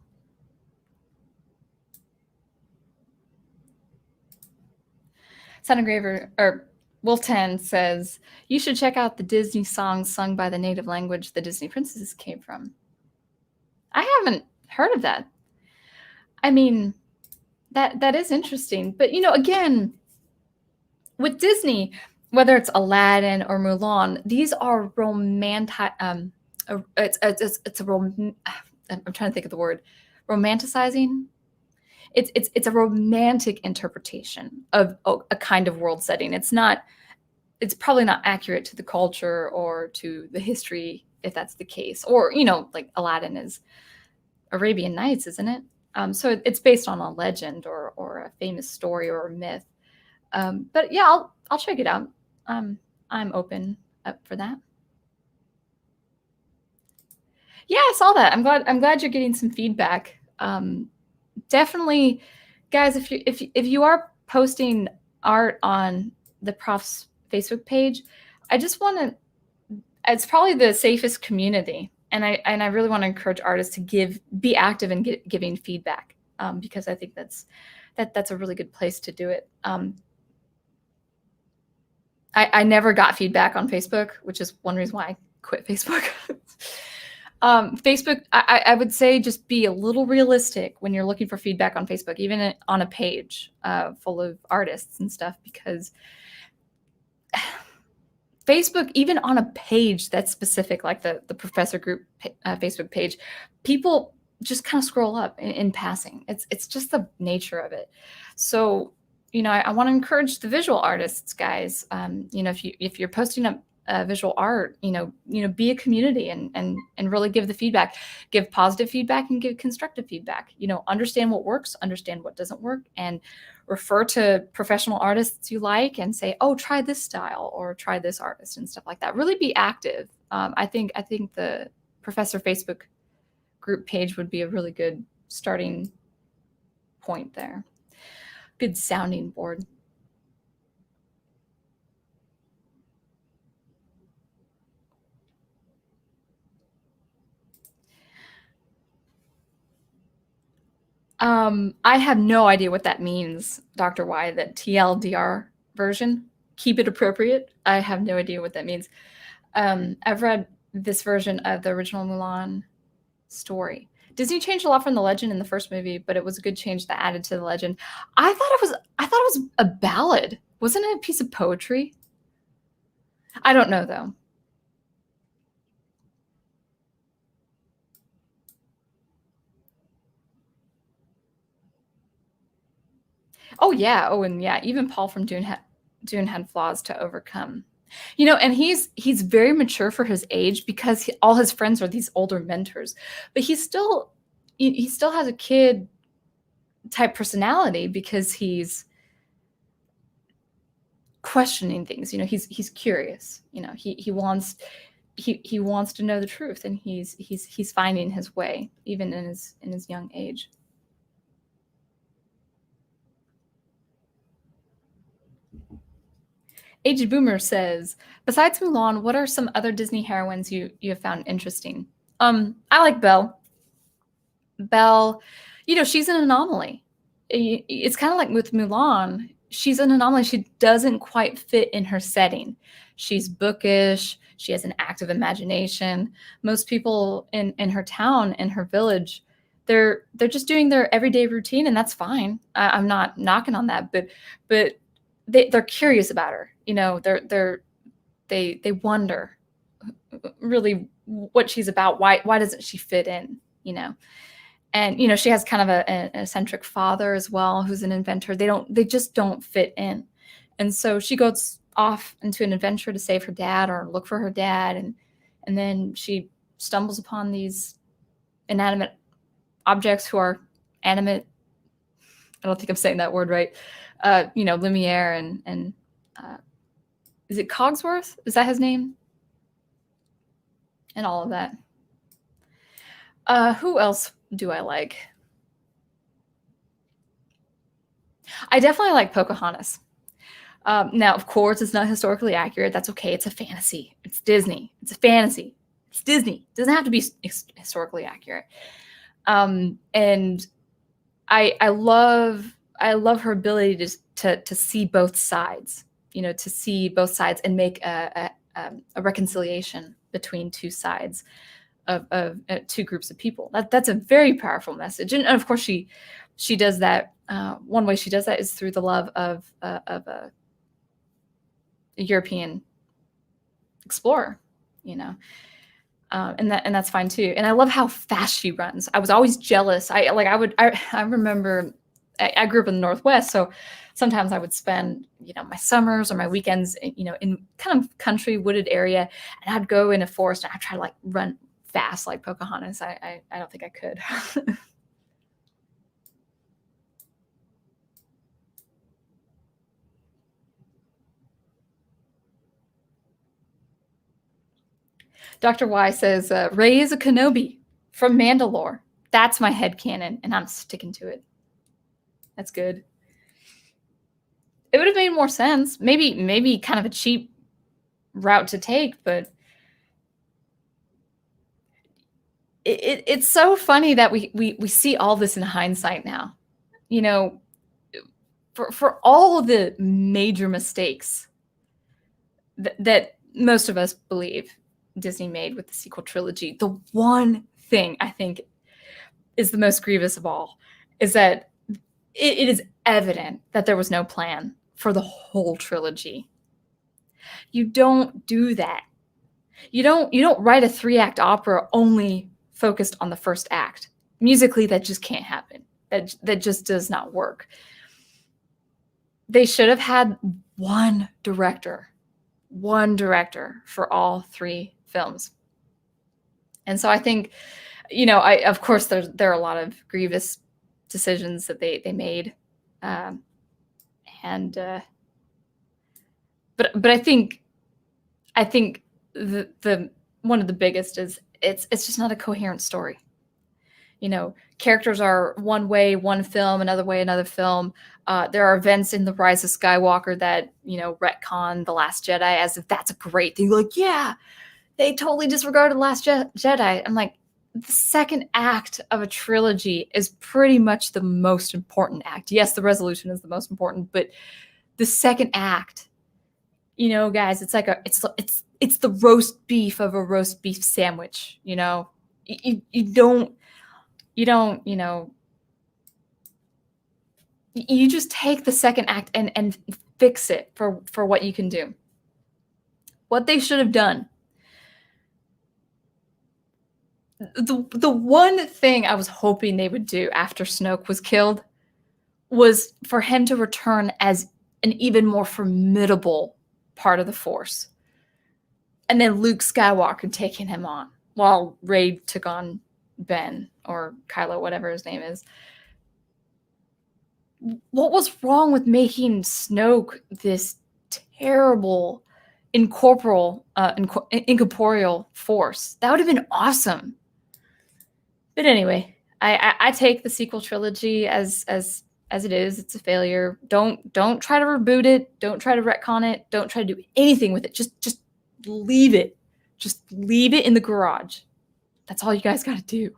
Sound Engraver or Wolf 10 says, you should check out the Disney songs sung by the native language the Disney princesses came from. I haven't heard of that. I mean, that is interesting. But, you know, again, with Disney, whether it's Aladdin or Mulan, these are romantic. I'm trying to think of the word, romanticizing. It's a romantic interpretation of a kind of world setting. It's probably not accurate to the culture or to the history, if that's the case. Or, you know, like Aladdin is Arabian Nights, isn't it? So it's based on a legend or a famous story or a myth. But yeah, I'll check it out. I'm open up for that. Yeah, I saw that. I'm glad you're getting some feedback. Definitely, guys, if you are posting art on the Prof's Facebook page, I just want to. It's probably the safest community, and I really want to encourage artists to be active in giving feedback, because I think that's a really good place to do it. I never got feedback on Facebook, which is one reason why I quit Facebook. Facebook, I would say just be a little realistic when you're looking for feedback on Facebook, even on a page full of artists and stuff, because Facebook, even on a page that's specific, like the professor group Facebook page, people just kind of scroll up in passing. It's just the nature of it. So, you know, I want to encourage the visual artists, guys. You know, if you're posting up visual art, you know, be a community and really give the feedback, give positive feedback and give constructive feedback. You know, understand what works, understand what doesn't work, and refer to professional artists you like and say, oh, try this style or try this artist and stuff like that. Really be active. I think the Professor Facebook group page would be a really good starting point there. Good sounding board. I have no idea what that means, Dr. Y, that TLDR version. Keep it appropriate. I have no idea what that means. I've read this version of the original Mulan story. Disney changed a lot from the legend in the first movie, but it was a good change that added to the legend. I thought it was a ballad. Wasn't it a piece of poetry? I don't know though. Oh yeah. Oh, and yeah, even Paul from Dune had flaws to overcome. You know, and he's very mature for his age because all his friends are these older mentors, but he still has a kid type personality because he's questioning things. You know, he's curious. You know, he wants to know the truth, and he's finding his way even in his young age. Aged Boomer says, besides Mulan, what are some other Disney heroines you have found interesting? I like Belle. Belle, she's an anomaly. It's kind of like with Mulan. She's an anomaly. She doesn't quite fit in her setting. She's bookish. She has an active imagination. Most people in her town, in her village, they're just doing their everyday routine, and that's fine. I'm not knocking on that, but they're curious about her. They wonder really what she's about. Why doesn't she fit in? And she has kind of an eccentric father as well, who's an inventor. They just don't fit in. And so she goes off into an adventure to save her dad or look for her dad, and then she stumbles upon these inanimate objects who are animate. I don't think I'm saying that word right. Lumiere and is it Cogsworth? Is that his name? And all of that. Who else do I like? I definitely like Pocahontas. Now, of course, it's not historically accurate. That's okay. It's a fantasy. It's Disney. It's a fantasy. It's Disney. It doesn't have to be historically accurate. And I love her ability to see both sides. To see both sides and make a reconciliation between two sides of two groups of people. That's a very powerful message. And of course, she does that. One way she does that is through the love of a European explorer, and that's fine too. And I love how fast she runs. I was always jealous. I remember I grew up in the Northwest, so sometimes I would spend, my summers or my weekends, in kind of country wooded area, and I'd go in a forest and I'd try to run fast like Pocahontas. I don't think I could. Dr. Y says, Rey is a Kenobi from Mandalore. That's my headcanon, and I'm sticking to it. That's good. It would have made more sense. Maybe kind of a cheap route to take, but it's so funny that we see all this in hindsight now. For all of the major mistakes that most of us believe Disney made with the sequel trilogy, the one thing I think is the most grievous of all is that it is evident that there was no plan for the whole trilogy. You don't do that. You don't write a 3-act opera only focused on the first act. Musically, that just can't happen. That just does not work. They should have had one director for all 3 films. And so I think, of course there are a lot of grievous decisions that they made. But I think the one of the biggest is it's just not a coherent story. Characters are one way, one film, another way, another film. There are events in The Rise of Skywalker that, retcon The Last Jedi as if that's a great thing. Like, yeah, they totally disregarded The Last Jedi. I'm like, the second act of a trilogy is pretty much the most important act. Yes, the resolution is the most important, but the second act, guys, it's like it's the roast beef of a roast beef sandwich. You don't, you just take the second act and fix it for what you can do. What they should have done. The one thing I was hoping they would do after Snoke was killed was for him to return as an even more formidable part of the Force. And then Luke Skywalker taking him on while Rey took on Ben or Kylo, whatever his name is. What was wrong with making Snoke this terrible incorporeal force? That would have been awesome. But anyway, I take the sequel trilogy as as it is. It's a failure. Don't try to reboot it. Don't try to retcon it. Don't try to do anything with it. Just leave it. Just leave it in the garage. That's all you guys got to do.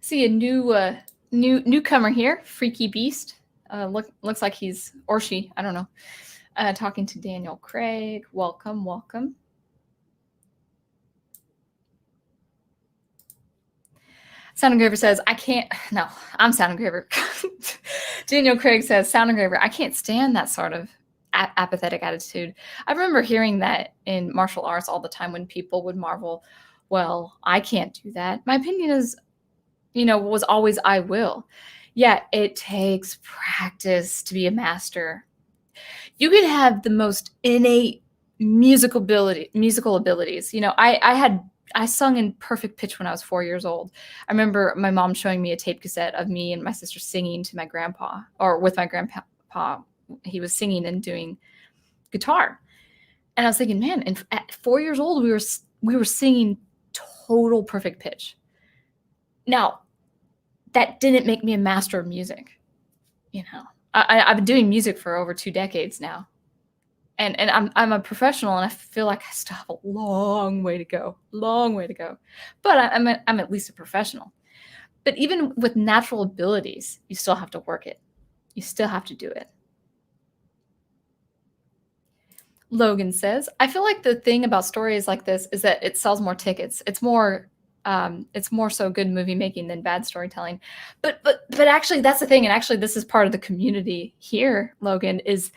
See a newcomer here, Freaky Beast. Looks like he's, or she, I don't know. Talking to Daniel Craig. Welcome, welcome. Sound Engraver says, I can't, no, I'm Sound Engraver. Daniel Craig says, Sound Engraver, I can't stand that sort of apathetic attitude. I remember hearing that in martial arts all the time when people would marvel, well, I can't do that. My opinion is, was always I will. Yeah, it takes practice to be a master. You can have the most innate musical abilities. I sung in perfect pitch when I was 4 years old. I remember my mom showing me a tape cassette of me and my sister singing to my grandpa, or with my grandpa. He was singing and doing guitar. And I was thinking, man, and at 4 years old, we were singing total perfect pitch. Now, that didn't make me a master of music. I've been doing music for over 2 decades now. And I'm a professional, and I feel like I still have a long way to go. But I'm at least a professional. But even with natural abilities, you still have to work it. You still have to do it. Logan says, I feel like the thing about stories like this is that it sells more tickets. It's more so good movie making than bad storytelling. But actually, that's the thing. And actually, this is part of the community here, Logan, is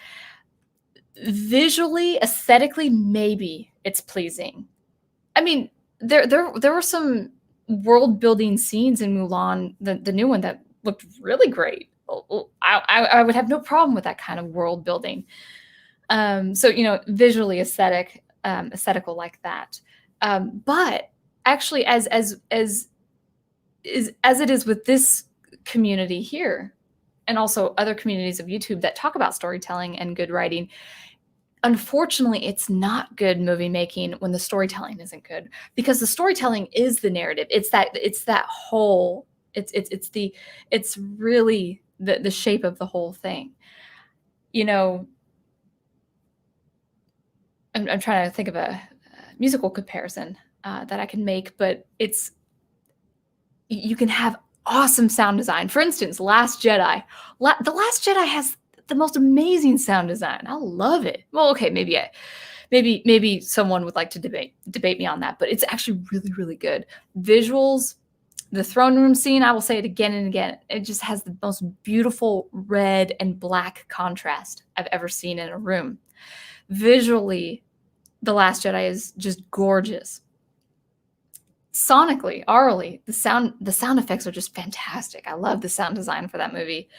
visually, aesthetically, maybe it's pleasing. I mean, there were some world building scenes in Mulan, the new one, that looked really great. I would have no problem with that kind of world building. So visually aesthetical like that. But actually, as it is with this community here, and also other communities of YouTube that talk about storytelling and good writing, unfortunately, it's not good movie making when the storytelling isn't good, because the storytelling is the narrative. It's really the shape of the whole thing. I'm trying to think of a musical comparison that I can make, but you can have awesome sound design. For instance, Last Jedi. The Last Jedi has the most amazing sound design. I love it. Well, okay, maybe someone would like to debate me on that, but it's actually really, really good. Visuals, the throne room scene, I will say it again and again, it just has the most beautiful red and black contrast I've ever seen in a room. Visually, The Last Jedi is just gorgeous. Sonically, aurally, the sound effects are just fantastic. I love the sound design for that movie.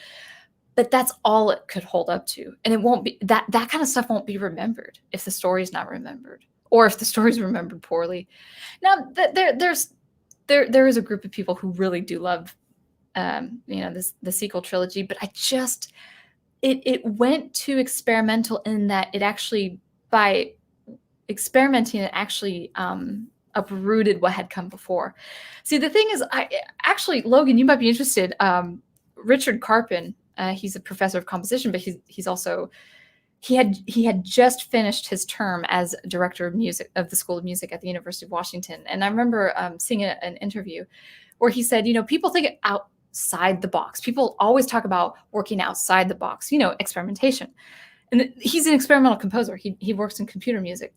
But that's all it could hold up to. And it won't be, that kind of stuff won't be remembered if the story is not remembered, or if the story is remembered poorly. Now, there is a group of people who really do love the sequel trilogy, but it went too experimental in that it actually, by experimenting, it actually uprooted what had come before. See, the thing is, Logan, you might be interested. Richard Carpin, he's a professor of composition, but he's also, he had just finished his term as director of music of the School of Music at the University of Washington. And I remember seeing an interview where he said, people think outside the box. People always talk about working outside the box, experimentation. And he's an experimental composer. He works in computer music.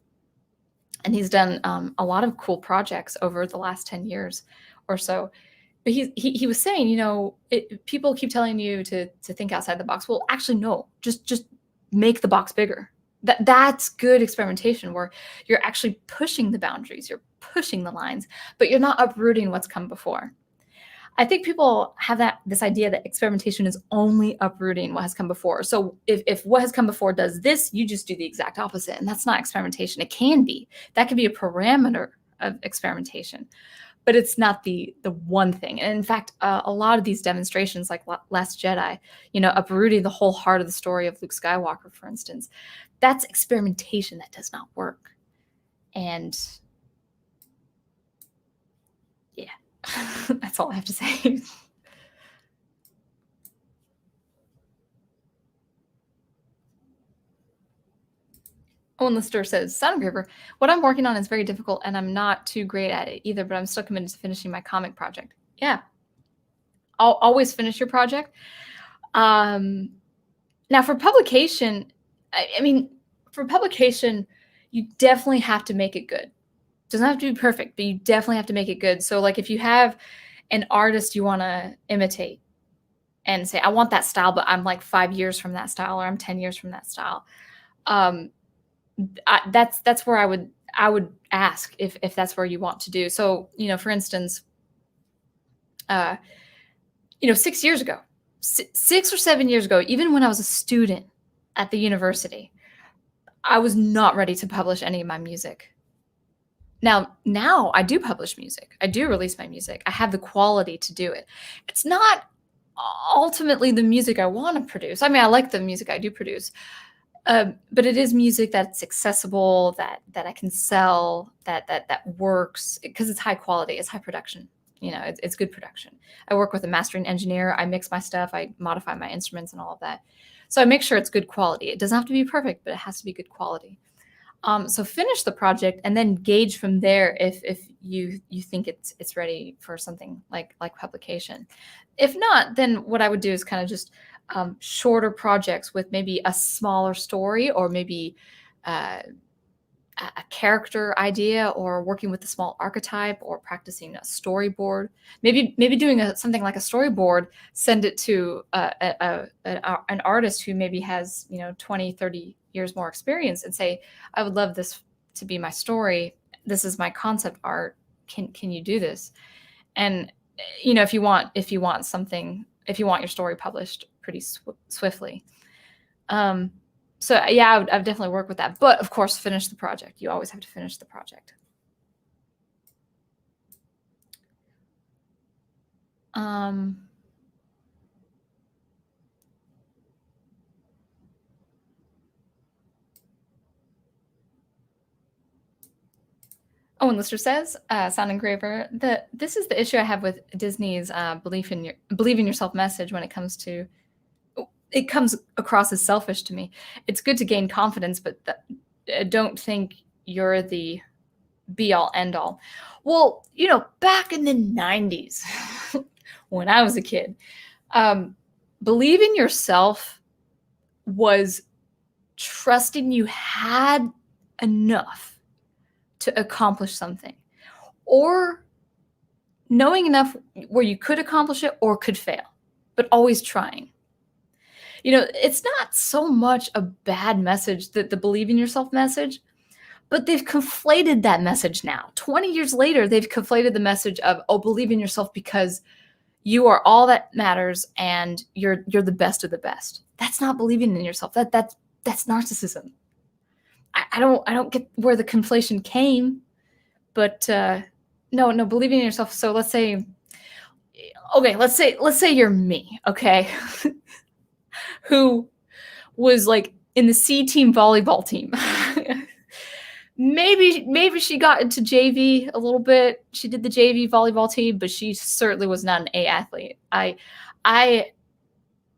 And he's done a lot of cool projects over the last 10 years or so. But he was saying, people keep telling you to think outside the box. Well, actually, no, just make the box bigger. That's good experimentation, where you're actually pushing the boundaries, you're pushing the lines, but you're not uprooting what's come before. I think people have this idea that experimentation is only uprooting what has come before. So if what has come before does this, you just do the exact opposite. And that's not experimentation. It can be. That can be a parameter of experimentation. but it's not the one thing. And in fact, a lot of these demonstrations, like Last Jedi, uprooting the whole heart of the story of Luke Skywalker, for instance, that's experimentation that does not work. And yeah, that's all I have to say. Owen Lister says, Sound Engraver, what I'm working on is very difficult and I'm not too great at it either, but I'm still committed to finishing my comic project. Yeah. I'll always finish your project. Now for publication, for publication, you definitely have to make it good. It doesn't have to be perfect, but you definitely have to make it good. So like if you have an artist you want to imitate and say, I want that style, but I'm like 5 years from that style, or I'm 10 years from that style. That's where I would ask if that's where you want to do. So, for instance, 6 years ago, 6 or 7 years ago, even when I was a student at the university, I was not ready to publish any of my music. Now I do publish music. I do release my music. I have the quality to do it. It's not ultimately the music I want to produce. I mean, I like the music I do produce, but it is music that's accessible, that I can sell, that works, because it's high quality, it's high production. It's good production. I work with a mastering engineer. I mix my stuff. I modify my instruments and all of that. So I make sure it's good quality. It doesn't have to be perfect, but it has to be good quality. So finish the project and then gauge from there if you think it's ready for something like publication. If not, then what I would do is kind of just shorter projects with maybe a smaller story, or maybe a character idea, or working with a small archetype, or practicing a storyboard. Maybe doing something like a storyboard, send it to an artist who maybe has 20, 30 years more experience, and say, I would love this to be my story. This is my concept art. Can you do this? And if you want your story published pretty swiftly. So yeah, I would definitely work with that. But of course, finish the project. You always have to finish the project. Owen Lister says, Sound Engraver, this is the issue I have with Disney's believe in yourself message when it comes across as selfish to me. It's good to gain confidence, but don't think you're the be all end all. Well, back in the 90s, when I was a kid, believe in yourself was trusting you had enough to accomplish something, or knowing enough where you could accomplish it or could fail, but always trying. It's not so much a bad message, that the believe in yourself message, but they've conflated that message now. 20 years later, they've conflated the message of, believe in yourself because you are all that matters and you're the best of the best. That's not believing in yourself. That's narcissism. I don't get where the conflation came, but no, believing in yourself. So let's say you're me, okay, who was like in the C team volleyball team. Maybe she got into JV a little bit. She did the JV volleyball team, but she certainly was not an A athlete.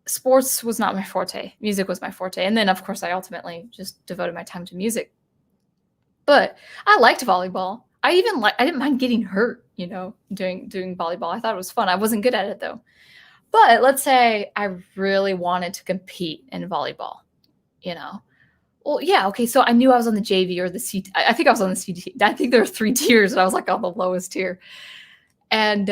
Sports was not my forte. Music was my forte. And then, of course, I ultimately just devoted my time to music. But I liked volleyball. I didn't mind getting hurt, doing volleyball. I thought it was fun. I wasn't good at it, though. But let's say I really wanted to compete in volleyball, Well, yeah, okay, so I knew I was on the JV or the C. I think I was on the C team. I think there were 3 tiers, and I was like on the lowest tier. And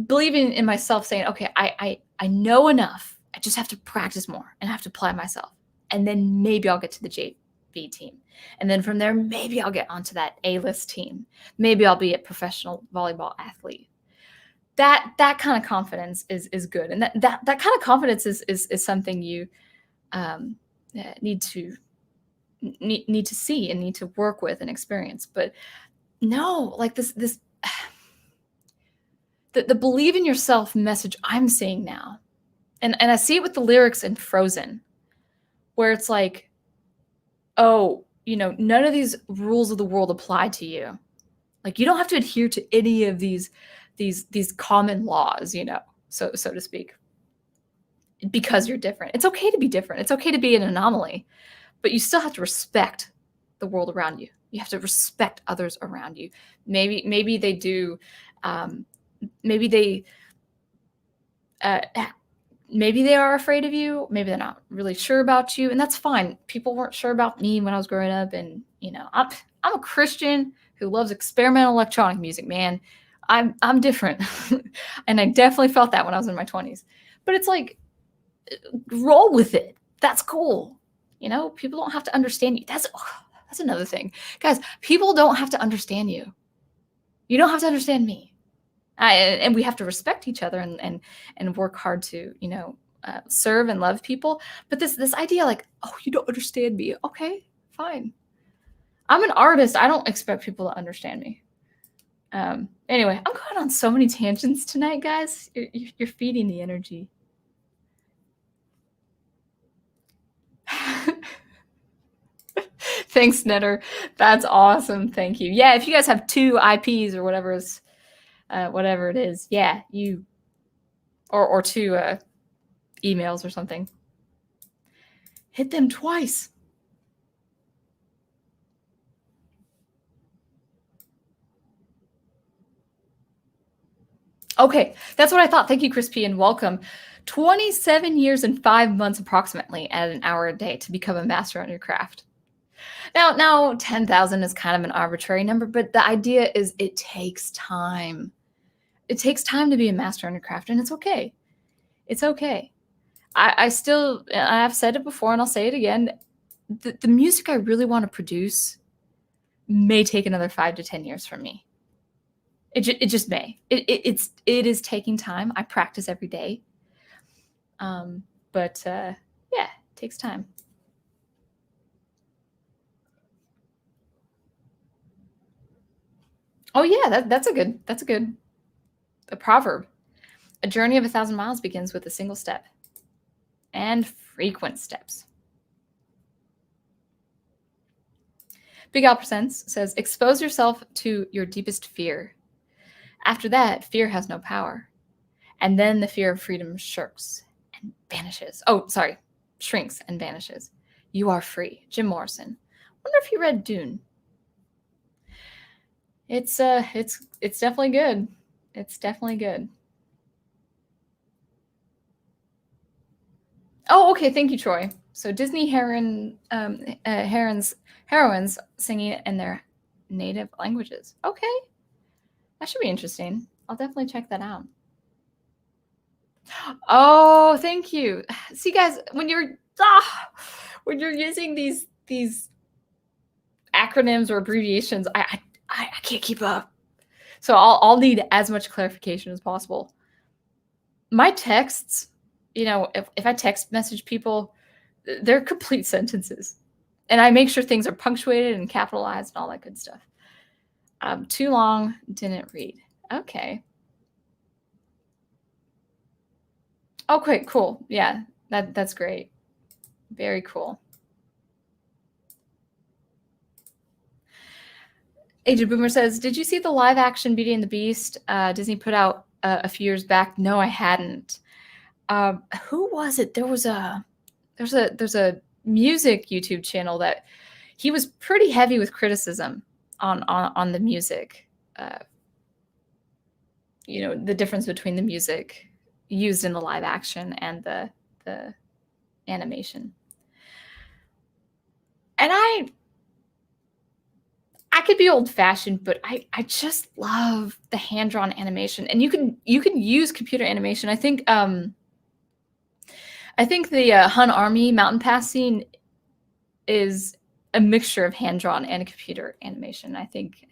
believing in myself, saying, okay, I know enough. I just have to practice more and I have to apply myself. And then maybe I'll get to the JV team. And then from there, maybe I'll get onto that A-list team. Maybe I'll be a professional volleyball athlete. That kind of confidence is good. And that kind of confidence is something you need to see and need to work with and experience. But no, like this the believe in yourself message I'm seeing now. And I see it with the lyrics in Frozen, where it's like, oh, none of these rules of the world apply to you. Like you don't have to adhere to any of these common laws, so to speak, because you're different. It's okay to be different. It's okay to be an anomaly, but you still have to respect the world around you. You have to respect others around you. Maybe they do. Maybe they. Maybe they are afraid of you. Maybe they're not really sure about you, and that's fine. People weren't sure about me when I was growing up, and I'm a Christian who loves experimental electronic music. Man, I'm different, and I definitely felt that when I was in my 20s. But it's like, roll with it. That's cool. People don't have to understand you. That's another thing, guys. People don't have to understand you. You don't have to understand me. And we have to respect each other and work hard to serve and love people. But this idea, like, oh, you don't understand me. Okay, fine. I'm an artist. I don't expect people to understand me. Anyway, I'm going on so many tangents tonight, guys. You're feeding the energy. Thanks, Netter. That's awesome. Thank you. Yeah, if you guys have 2 IPs or whatever it is, yeah, you or 2 emails or something, hit them twice. Okay, that's what I thought. Thank you, Chris P, and welcome. 27 years and 5 months approximately at an hour a day to become a master on your craft. Now 10,000 is kind of an arbitrary number, but the idea is it takes time. It takes time to be a master on your craft, and it's okay. It's okay. I've said it before and I'll say it again. The music I really want to produce may take another 5 to 10 years from me. It just may. It is taking time. I practice every day. But yeah, it takes time. Oh yeah, that's a proverb. A journey of 1,000 miles begins with a single step and frequent steps. Big Al Presents says, expose yourself to your deepest fear. After that, fear has no power. And then the fear of freedom shrinks and vanishes. Oh, sorry, shrinks and vanishes. You are free. Jim Morrison. Wonder if you read Dune. It's definitely good. It's definitely good. Oh, okay. Thank you, Troy. So Disney heroines singing it in their native languages. Okay, that should be interesting. I'll definitely check that out. Oh, thank you. See, guys, when you're using these acronyms or abbreviations, I can't keep up. So I'll need as much clarification as possible. My texts, if I text message people, they're complete sentences. And I make sure things are punctuated and capitalized and all that good stuff. Too long, didn't read. Okay. Okay, cool. Yeah, that's great. Very cool. Agent Boomer says, did you see the live action Beauty and the Beast Disney put out a few years back? No, I hadn't. Who was it? There's a music YouTube channel that he was pretty heavy with criticism on the music. The difference between the music used in the live action and the animation. And I could be old fashioned, but I just love the hand drawn animation. And you can use computer animation. I think the Hun Army mountain pass scene is a mixture of hand drawn and computer animation. I think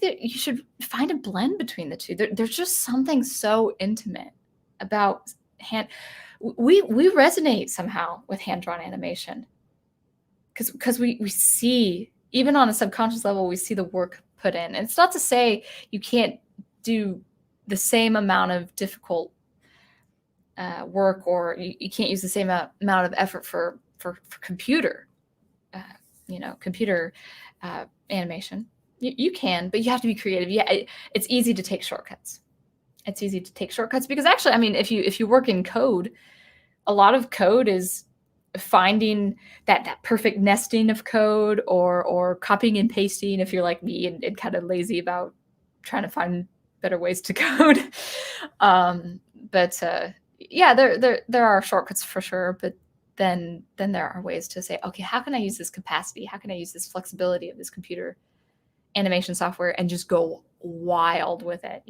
that you should find a blend between the two. There's just something so intimate about hand. We resonate somehow with hand drawn animation because we see even on a subconscious level, we see the work put in. And it's not to say you can't do the same amount of difficult work, or you can't use the same amount of effort for computer, computer animation. You can, but you have to be creative. Yeah, it's easy to take shortcuts. It's easy to take shortcuts because actually, I mean, if you work in code, a lot of code is finding that perfect nesting of code, or copying and pasting if you're like me and kind of lazy about trying to find better ways to code. But yeah, there are shortcuts for sure, but then there are ways to say, okay, how can I use this capacity? How can I use this flexibility of this computer animation software and just go wild with it,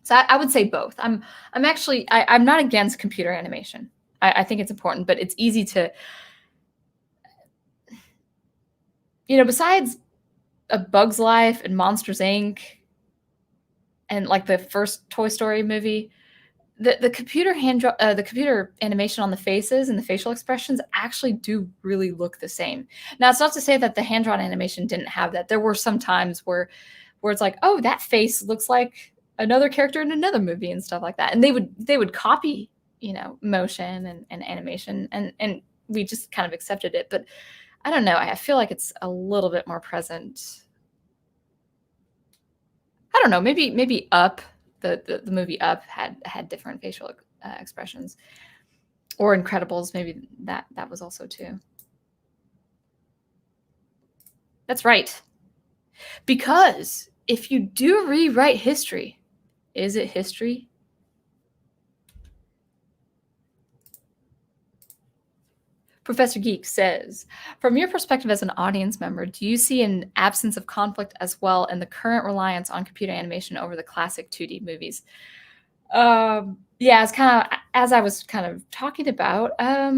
So I would say both. I'm not against computer animation. I think it's important, but it's easy to, besides A Bug's Life and Monsters Inc. and like the first Toy Story movie, the computer animation on the faces and the facial expressions actually do really look the same. Now, it's not to say that the hand-drawn animation didn't have that. There were some times where it's like, oh, that face looks like another character in another movie and stuff like that. And they would copy, motion and animation, and we just kind of accepted it. But I don't know. I feel like it's a little bit more present. I don't know. Maybe Up. The movie Up had different facial expressions, or Incredibles. Maybe that was also too. That's right. Because if you do rewrite history, is it history? Professor Geek says, from your perspective as an audience member, do you see an absence of conflict as well in the current reliance on computer animation over the classic 2D movies? Yeah, it's kind of, as I was kind of talking about, I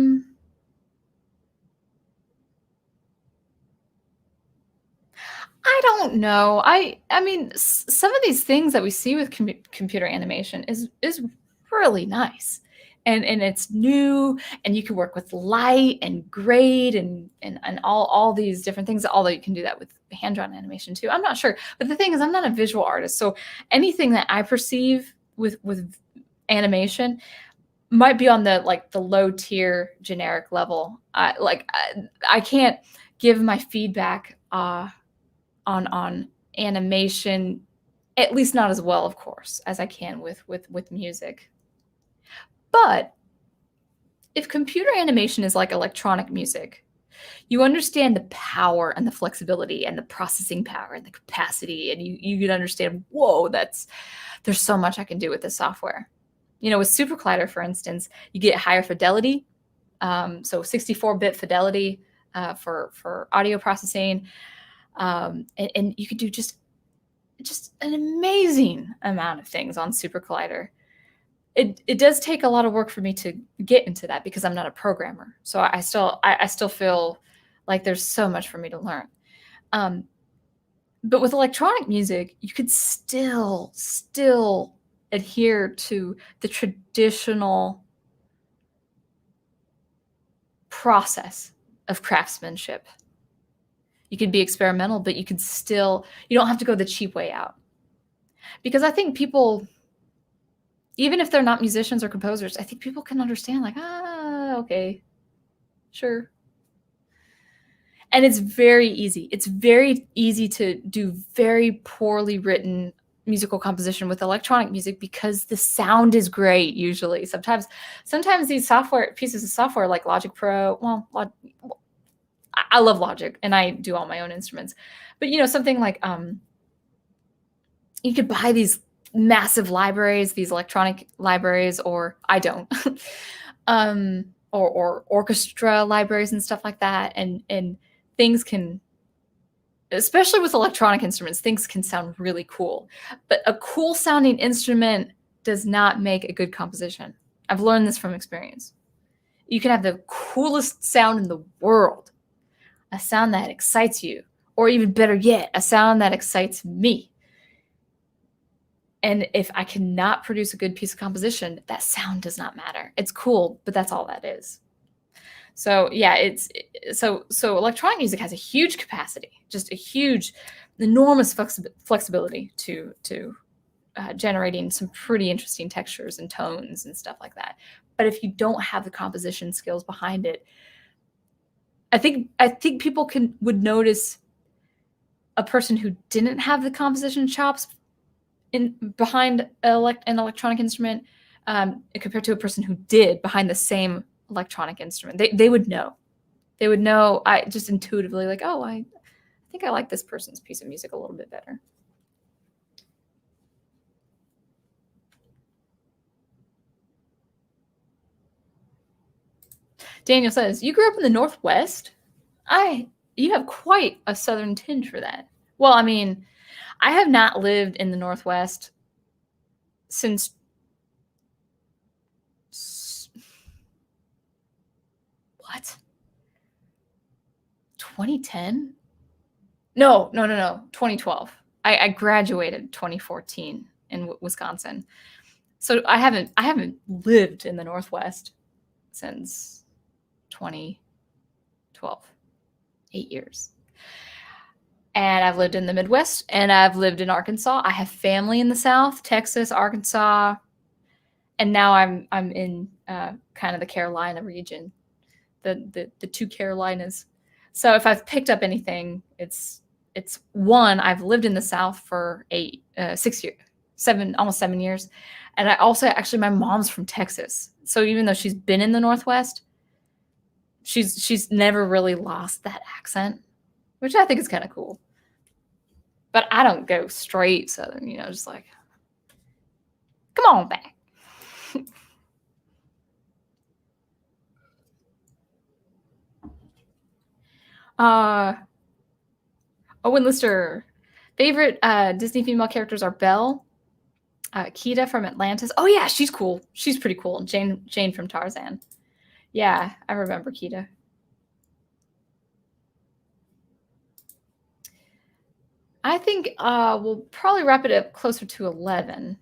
don't know. I mean, some of these things that we see with computer animation is really nice. And it's new, and you can work with light and grade and all these different things, although you can do that with hand-drawn animation too. I'm not sure. But the thing is, I'm not a visual artist. So anything that I perceive with animation might be on the low tier generic level. I can't give my feedback on animation, at least not as well, of course, as I can with music. But if computer animation is like electronic music, you understand the power and the flexibility and the processing power and the capacity, and you can understand, whoa, there's so much I can do with this software. With SuperCollider, for instance, you get higher fidelity, so 64-bit fidelity for audio processing, and you could do just an amazing amount of things on SuperCollider. It does take a lot of work for me to get into that because I'm not a programmer. So I still feel like there's so much for me to learn. But with electronic music, you could still adhere to the traditional process of craftsmanship. You could be experimental, but you don't have to go the cheap way out. Because I think people, even if they're not musicians or composers, I think people can understand, like, okay, sure. And it's very easy. It's very easy to do very poorly written musical composition with electronic music because the sound is great usually. Sometimes these pieces of software like Logic Pro, I love Logic and I do all my own instruments. But something like you could buy these massive libraries, these electronic libraries, or I don't, or orchestra libraries and stuff like that. And things can, especially with electronic instruments, things can sound really cool. But a cool sounding instrument does not make a good composition. I've learned this from experience. You can have the coolest sound in the world, a sound that excites you, or even better yet, a sound that excites me. And if I cannot produce a good piece of composition, that sound does not matter. It's cool, but that's all that is. So yeah, so electronic music has a huge capacity, just a huge, enormous flexibility to generating some pretty interesting textures and tones and stuff like that. But if you don't have the composition skills behind it, I think people would notice a person who didn't have the composition chops behind an electronic instrument, compared to a person who did behind the same electronic instrument. They would know. They would know. I just intuitively, like, oh, I think I like this person's piece of music a little bit better. Daniel says, you grew up in the Northwest? You have quite a Southern tinge for that. Well, I mean, I have not lived in the Northwest since what? 2010? No. 2012. I graduated 2014 in Wisconsin. So I haven't lived in the Northwest since 2012. 8 years. And I've lived in the Midwest, and I've lived in Arkansas. I have family in the South, Texas, Arkansas, and now I'm in kind of the Carolina region, the two Carolinas. So if I've picked up anything, it's one, I've lived in the South for 6 years, almost 7 years, and I also actually, my mom's from Texas. So even though she's been in the Northwest, she's never really lost that accent, which I think is kind of cool. But I don't go straight Southern, just like, come on back. Owen Lister, favorite Disney female characters are Belle, Kida from Atlantis. Oh yeah, she's cool. She's pretty cool. Jane from Tarzan. Yeah, I remember Kida. I think we'll probably wrap it up closer to 11.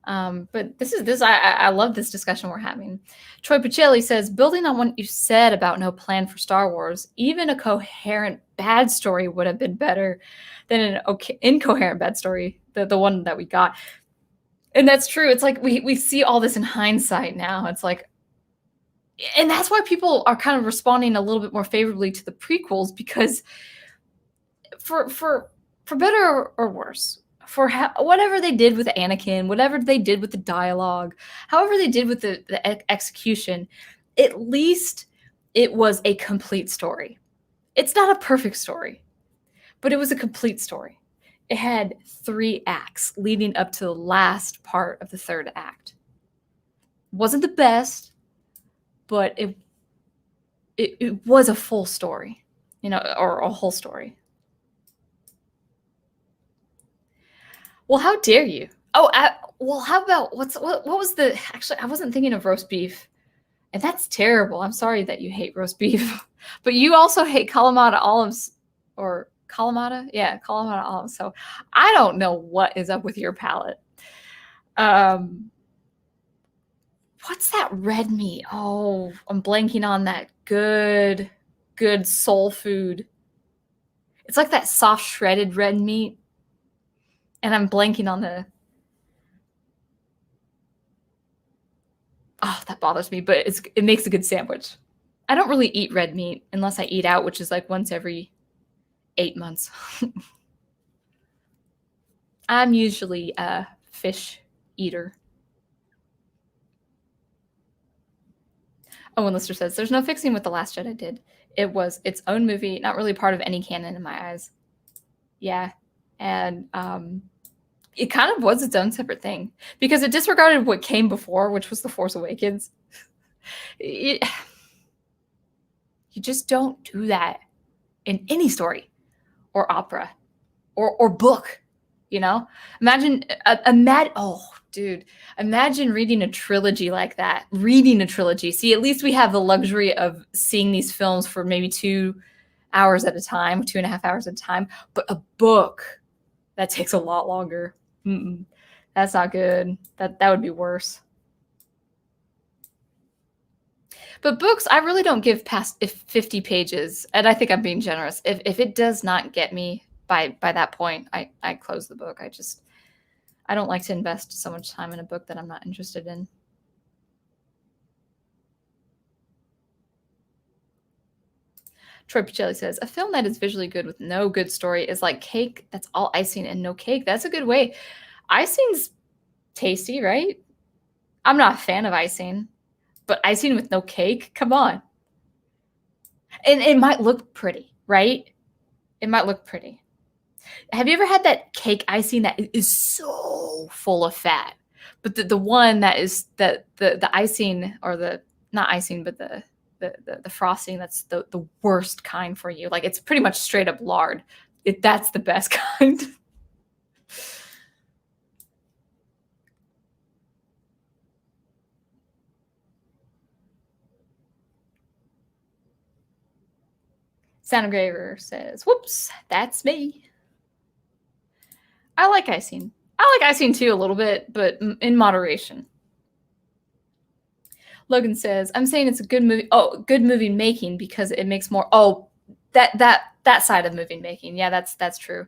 But I love this discussion we're having. Troy Pacelli says, building on what you said about no plan for Star Wars, even a coherent bad story would have been better than an incoherent bad story, the one that we got. And that's true. It's like we see all this in hindsight now. It's like, and that's why people are kind of responding a little bit more favorably to the prequels, because for better or worse, for whatever they did with Anakin, whatever they did with the dialogue, however they did with the execution, at least it was a complete story. It's not a perfect story, but it was a complete story. It had 3 acts leading up to the last part of the 3rd act. Wasn't the best, but it was a full story, or a whole story. Well, how dare you? Oh, well, how about what was the, actually, I wasn't thinking of roast beef, and that's terrible. I'm sorry that you hate roast beef, but you also hate Kalamata olives, or Kalamata? Yeah, Kalamata olives. So I don't know what is up with your palate. What's that red meat? Oh, I'm blanking on that good soul food. It's like that soft shredded red meat. And I'm blanking on that bothers me, but it makes a good sandwich. I don't really eat red meat unless I eat out, which is like once every 8 months. I'm usually a fish eater. Owen Lister says, there's no fixing what The Last Jedi did. It was its own movie, not really part of any canon in my eyes. Yeah. And it kind of was its own separate thing, because it disregarded what came before, which was The Force Awakens. You just don't do that in any story or opera or book, Imagine imagine reading a trilogy like that. Reading a trilogy. See, at least we have the luxury of seeing these films for maybe 2 hours at a time, 2.5 hours at a time. But a book, that takes a lot longer. That's not good. That would be worse. But books, I really don't give past 50 pages, and I think I'm being generous. If it does not get me by that point, I close the book. I don't like to invest so much time in a book that I'm not interested in. Troy Pacelli says, a film that is visually good with no good story is like cake that's all icing and no cake. That's a good way. Icing's tasty, right? I'm not a fan of icing, but icing with no cake? Come on. And it might look pretty, right? It might look pretty. Have you ever had that cake icing that is so full of fat? But the one that is the icing, or the not icing, but the frosting that's the worst kind for you. Like, it's pretty much straight up lard. That's the best kind. Sound Engraver says, whoops, that's me. I like icing. I like icing too a little bit, but in moderation. Logan says, I'm saying it's a good movie. Oh, good movie making because it makes more. Oh, that side of movie making. Yeah, that's true.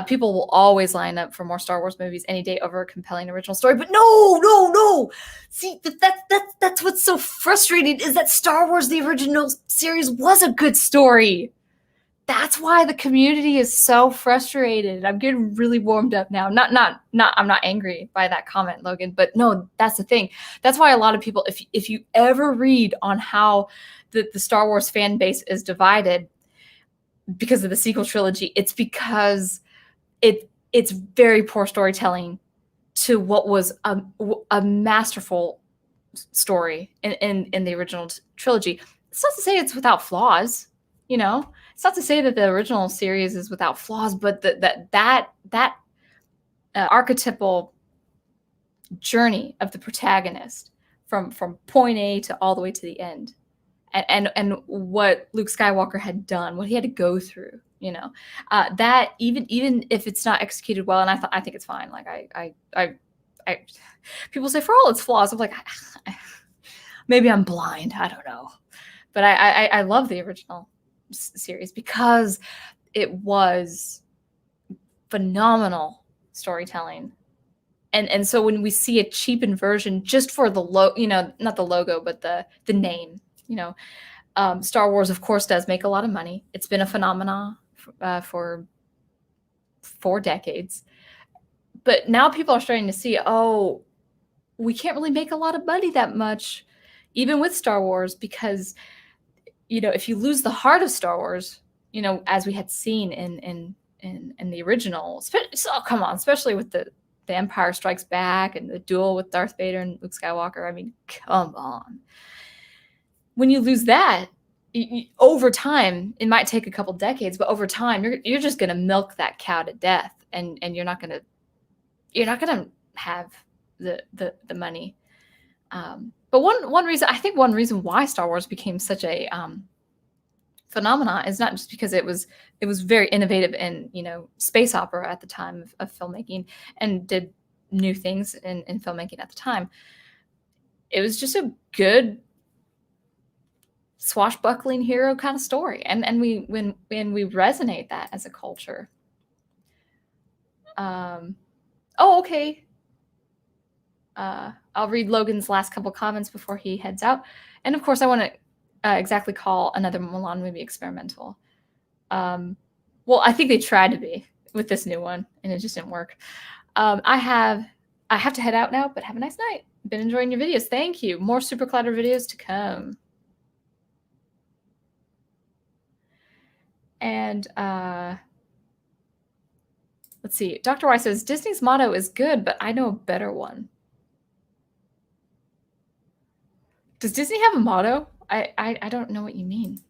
People will always line up for more Star Wars movies any day over a compelling original story. But no. See, that's what's so frustrating is that Star Wars, the original series, was a good story. That's why the community is so frustrated. I'm getting really warmed up now. I'm not angry by that comment, Logan, but no, that's the thing. That's why a lot of people, if you ever read on how the Star Wars fan base is divided because of the sequel trilogy, it's because it's very poor storytelling to what was a masterful story in the original trilogy. It's not to say it's without flaws, you know. It's not to say that the original series is without flaws, but that archetypal journey of the protagonist from point A to all the way to the end, and what Luke Skywalker had done, what he had to go through, you know, that even if it's not executed well, and I think it's fine. Like I people say for all its flaws, I'm like, maybe I'm blind. I don't know, but I love the original series because it was phenomenal storytelling, and so when we see a cheapened version just for the not the logo, but the name, you know, Star Wars of course does make a lot of money. It's been a phenomenon for 4 decades, but now people are starting to see, oh, we can't really make a lot of money that much even with Star Wars, because if you lose the heart of Star Wars, as we had seen in the original, come on, especially with the Empire Strikes Back and the duel with Darth Vader and Luke Skywalker. I mean, come on. When you lose that, over time, it might take a couple decades, but over time, you're just going to milk that cow to death, and you're not going to have the money. But one reason why Star Wars became such a phenomenon is not just because it was very innovative in space opera at the time of filmmaking, and did new things in filmmaking at the time. It was just a good swashbuckling hero kind of story, and we resonate that as a culture. Okay. I'll read Logan's last couple comments before he heads out. And of course, I want to exactly call another Mulan movie experimental. Well, I think they tried to be with this new one, and it just didn't work. I have to head out now, but have a nice night. Been enjoying your videos. Thank you. More SuperCollider videos to come. And let's see. Dr. Y says, Disney's motto is good, but I know a better one. Does Disney have a motto? I don't know what you mean.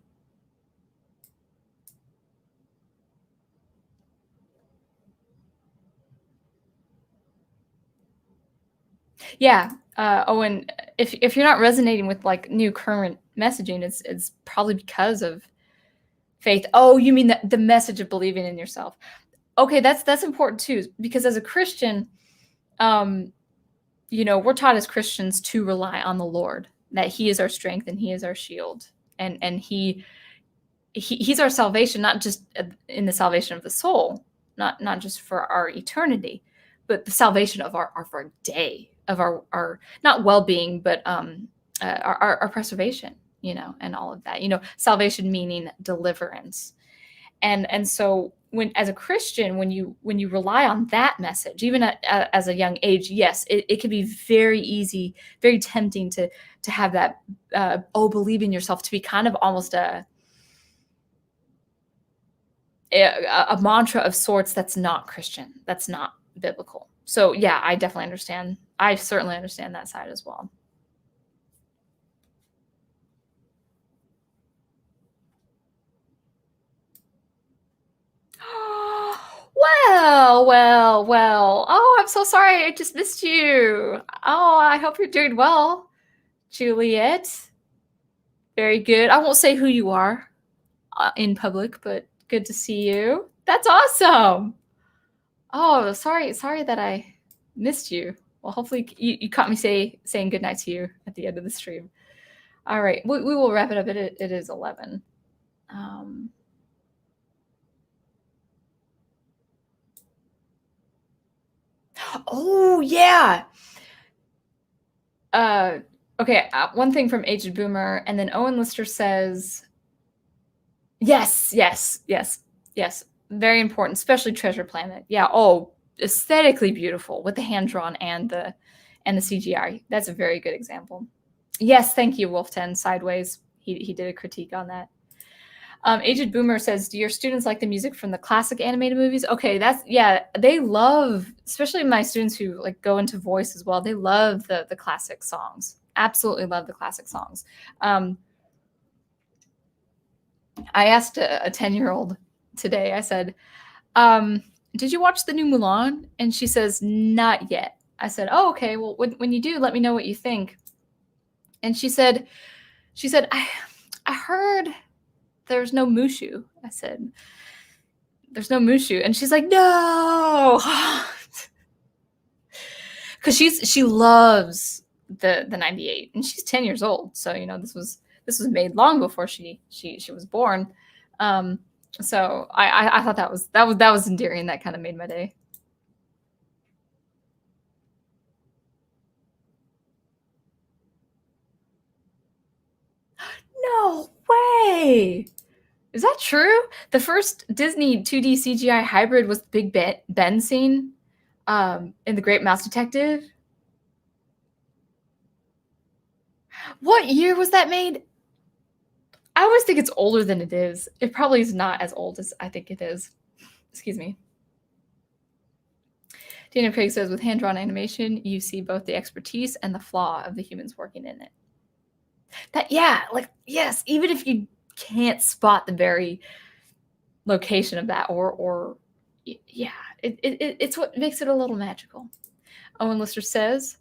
Yeah. Owen, if you're not resonating with like new current messaging, it's probably because of faith. Oh, you mean the message of believing in yourself? Okay, that's important too, because as a Christian, we're taught as Christians to rely on the Lord. that he is our strength and he is our shield. And he's our salvation, not just in the salvation of the soul, not just for our eternity, but the salvation of our day, of our not well-being, but our preservation, and all of that. Salvation meaning deliverance. And so when, as a Christian, when you rely on that message, even as a young age, yes, it can be very easy, very tempting to have that believe in yourself, to be kind of almost a mantra of sorts that's not Christian, that's not biblical. So yeah, I definitely understand. I certainly understand that side as well. Well. Oh, I'm so sorry. I just missed you. Oh, I hope you're doing well, Juliet. Very good. I won't say who you are in public, but good to see you. That's awesome. Oh, sorry that I missed you. Well, hopefully you caught me saying goodnight to you at the end of the stream. All right, we will wrap it up. It is 11. Oh yeah. Okay. One thing from Aged Boomer, and then Owen Lister says, yes. Very important, especially Treasure Planet. Yeah. Oh, aesthetically beautiful with the hand drawn and the CGI. That's a very good example. Yes, thank you, Wolf10 Sideways. He did a critique on that. Aged Boomer says, do your students like the music from the classic animated movies? Okay, they love, especially my students who like go into voice as well, they love the classic songs. Absolutely love the classic songs. I asked a 10-year-old today, I said, did you watch the new Mulan? And she says, not yet. I said, oh, okay, well, when you do, let me know what you think. And she said, I heard there's no Mushu. I said, there's no Mushu. And she's like, no. Because she loves the 98, and she's 10 years old. So, this was made long before she was born. So I thought that was endearing. That kind of made my day. No way. Is that true? The first Disney 2D CGI hybrid was the Big Ben scene in The Great Mouse Detective. What year was that made? I always think it's older than it is. It probably is not as old as I think it is. Excuse me. Daniel Craig says, with hand-drawn animation, you see both the expertise and the flaw of the humans working in it. Yes, even if you can't spot the very location of that, or it's what makes it a little magical. Owen Lister says,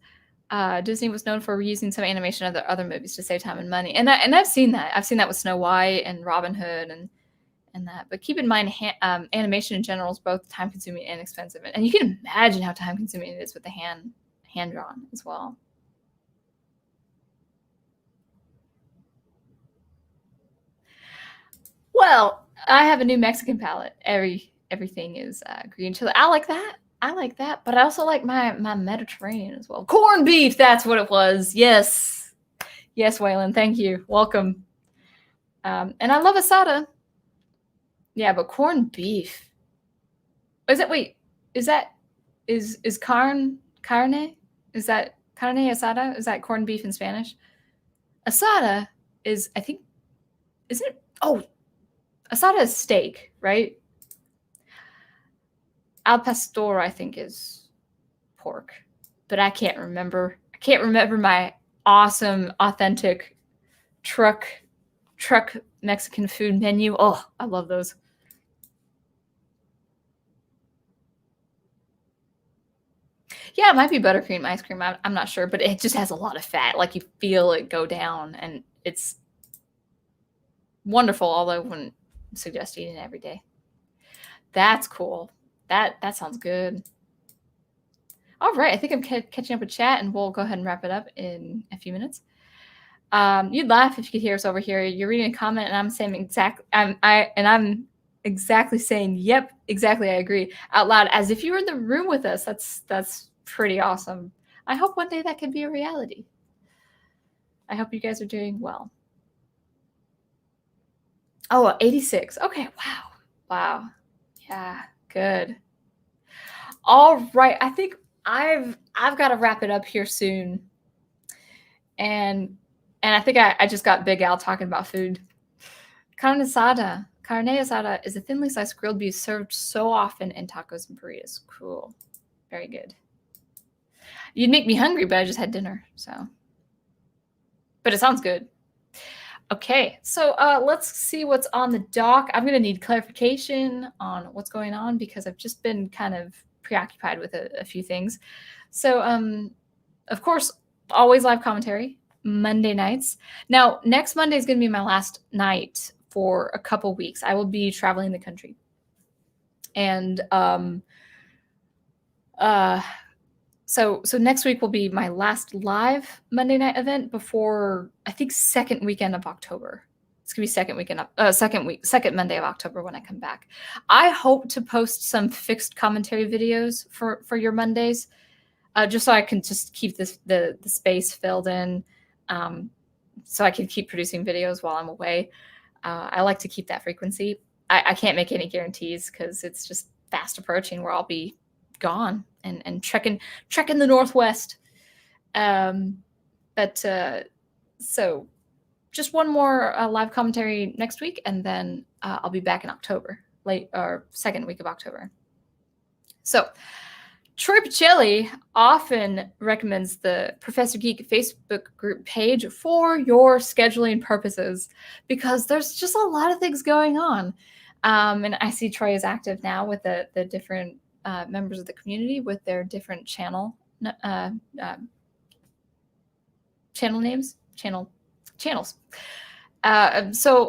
Disney was known for reusing some animation of other movies to save time and money, and I've seen that. I've seen that with Snow White and Robin Hood and that. But keep in mind, animation in general is both time-consuming and expensive, and you can imagine how time-consuming it is with the hand-drawn as well. Well, I have a new Mexican palette. Everything is green chili. I like that, but I also like my Mediterranean as well. Corned beef, that's what it was. Yes, Waylon, thank you. Welcome. And I love asada. Yeah, but corned beef. Is carne? Is that carne asada? Is that corned beef in Spanish? Asada is, I think, isn't it? Oh, asada is steak, right? Al pastor, I think, is pork, but I can't remember. I can't remember my awesome, authentic truck Mexican food menu. Oh, I love those. Yeah, it might be buttercream ice cream. I'm not sure, but it just has a lot of fat. Like, you feel it go down, and it's wonderful, although I wouldn't suggest eating it every day. That's cool. That sounds good. All right, I think I'm catching up with chat, and we'll go ahead and wrap it up in a few minutes. You'd laugh if you could hear us over here. You're reading a comment, and I'm saying I'm exactly saying, "Yep, exactly, I agree," out loud, as if you were in the room with us. That's pretty awesome. I hope one day that can be a reality. I hope you guys are doing well. Oh, 86. Okay, wow. Wow. Yeah, good. All right. I think I've got to wrap it up here soon. And I think I just got Big Al talking about food. Carne asada. Carne asada is a thinly sliced grilled beef served so often in tacos and burritos. Cool. Very good. You'd make me hungry, but I just had dinner, so. But it sounds good. Okay, so let's see what's on the dock. I'm going to need clarification on what's going on because I've just been kind of preoccupied with a few things. So, of course, always live commentary, Monday nights. Now, next Monday is going to be my last night for a couple weeks. I will be traveling the country. And so next week will be my last live Monday night event before, I think, second weekend of October. It's gonna be second Monday of October when I come back. I hope to post some fixed commentary videos for your Mondays, just so I can just keep the space filled in, so I can keep producing videos while I'm away. I like to keep that frequency. I can't make any guarantees because it's just fast approaching where I'll be gone and trekking the Northwest. So just one more live commentary next week, and then I'll be back in October, second week of October. So Troy Pacelli often recommends the Professor Geek Facebook group page for your scheduling purposes because there's just a lot of things going on. And I see Troy is active now with the different members of the community with their different channels. So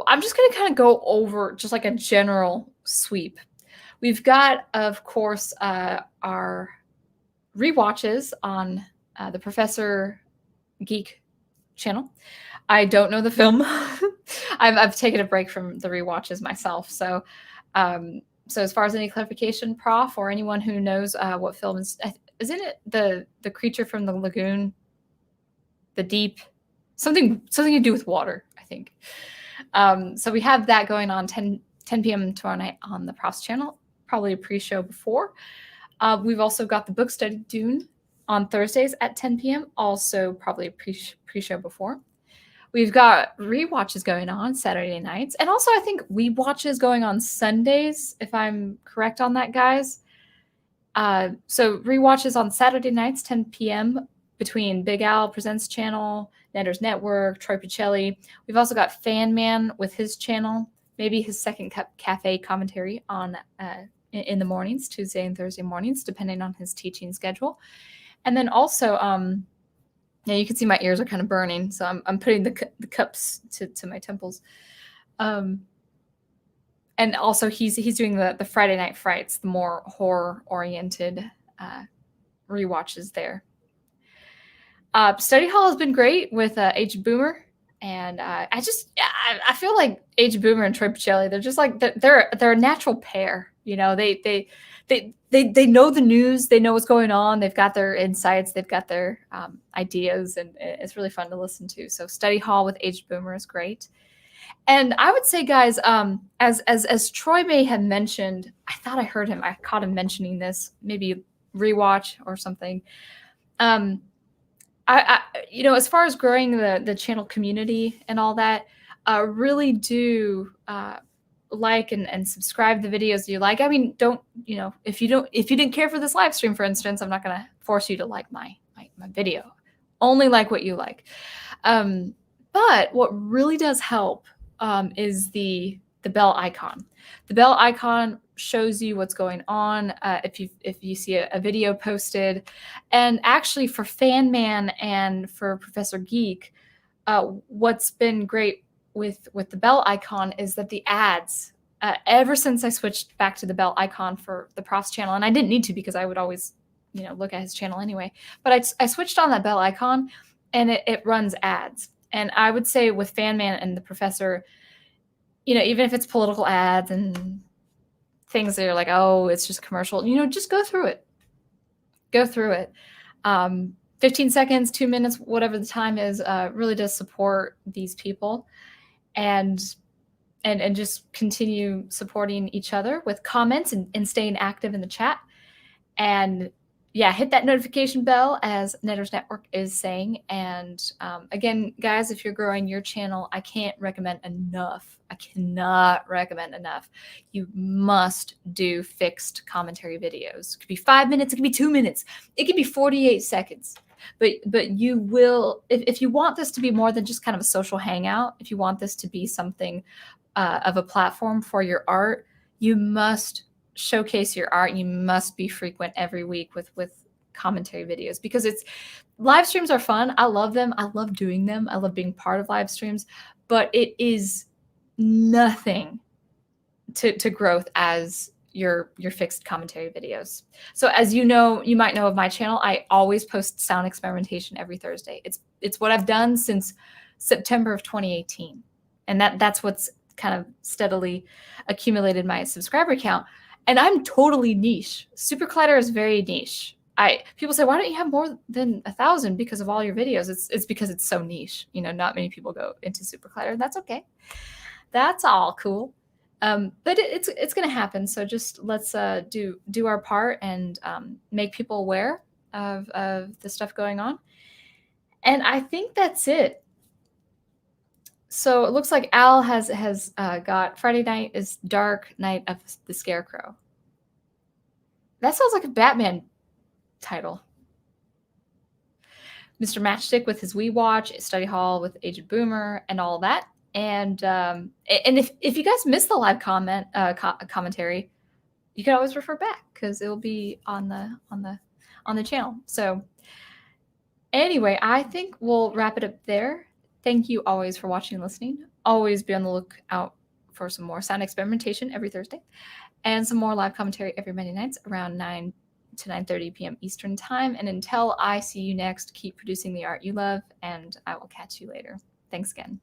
I'm just going to kind of go over just like a general sweep. We've got, of course, our rewatches on the Professor Geek channel. I don't know the film. I've taken a break from the rewatches myself. So as far as any clarification, Prof, or anyone who knows what film isn't it the creature from the lagoon, the deep, something to do with water, I think. So we have that going on 10 p.m. tomorrow night on the Prof's channel, probably a pre-show before. We've also got the book study Dune on Thursdays at 10 p.m., also probably a pre-show before. We've got rewatches going on Saturday nights, and also I think rewatches going on Sundays, if I'm correct on that, guys. So rewatches on Saturday nights, 10 p.m. between Big Al Presents channel, Netter's Network, Troy Pacelli. We've also got Fan Man with his channel, maybe his Second Cup Cafe commentary on in the mornings, Tuesday and Thursday mornings, depending on his teaching schedule. And then also, now you can see my ears are kind of burning, so I'm putting the cups to my temples. And also he's doing the Friday Night Frights, the more horror-oriented rewatches there. Study Hall has been great with Aged Boomer, and I feel like Aged Boomer and Troy Pacelli, they're just like they're a natural pair. You know, they know the news, they know what's going on, they've got their insights, they've got their ideas, and it's really fun to listen to. So Study Hall with Aged Boomer is great. And I would say, guys, as Troy may have mentioned, I thought I heard him, I caught him mentioning this, maybe rewatch or something. I as far as growing the channel community and all that, really do like and subscribe the videos you like. I mean, if you didn't care for this live stream, for instance, I'm not going to force you to like my video. Only like what you like. But what really does help is the bell icon. The bell icon shows you what's going on if you see a video posted. And actually, for Fan Man and for Professor Geek, what's been great with the bell icon is that the ads, ever since I switched back to the bell icon for the Prof's channel, and I didn't need to because I would always look at his channel anyway, but I switched on that bell icon, and it runs ads. And I would say with Fan Man and the professor, you know, even if it's political ads and things that are like, oh, it's just commercial, you know, just go through it. Go through it. 15 seconds, 2 minutes, whatever the time is, really does support these people. And just continue supporting each other with comments and staying active in the chat. And yeah, hit that notification bell, as Netters Network is saying. And again, guys, if you're growing your channel, I can't recommend enough. I cannot recommend enough. You must do fixed commentary videos. It could be 5 minutes. It could be 2 minutes. It could be 48 seconds. But you will, if you want this to be more than just kind of a social hangout, if you want this to be something of a platform for your art, you must showcase your art. You must be frequent every week with commentary videos, because it's, live streams are fun. I love them. I love doing them. I love being part of live streams, but it is nothing to growth as your fixed commentary videos. So as you know, you might know of my channel, I always post sound experimentation every Thursday. It's what I've done since September of 2018. And that's what's kind of steadily accumulated my subscriber count. And I'm totally niche. SuperCollider is very niche. People say, why don't you have more than 1,000 because of all your videos? It's because it's so niche. You know, not many people go into SuperCollider. That's okay. That's all cool. But it's going to happen. So just let's do our part and make people aware of the stuff going on. And I think that's it. So it looks like Al has got Friday Night is Dark Night of the Scarecrow. That sounds like a Batman title. Mr. Matchstick with his Wii Watch, Study Hall with Aged Boomer, and all that. And if you guys missed the live commentary, you can always refer back because it will be on the channel. So anyway, I think we'll wrap it up there. Thank you always for watching and listening. Always be on the lookout for some more sound experimentation every Thursday and some more live commentary every Monday nights around 9 to 9:30 p.m. Eastern time. And until I see you next, keep producing the art you love, and I will catch you later. Thanks again.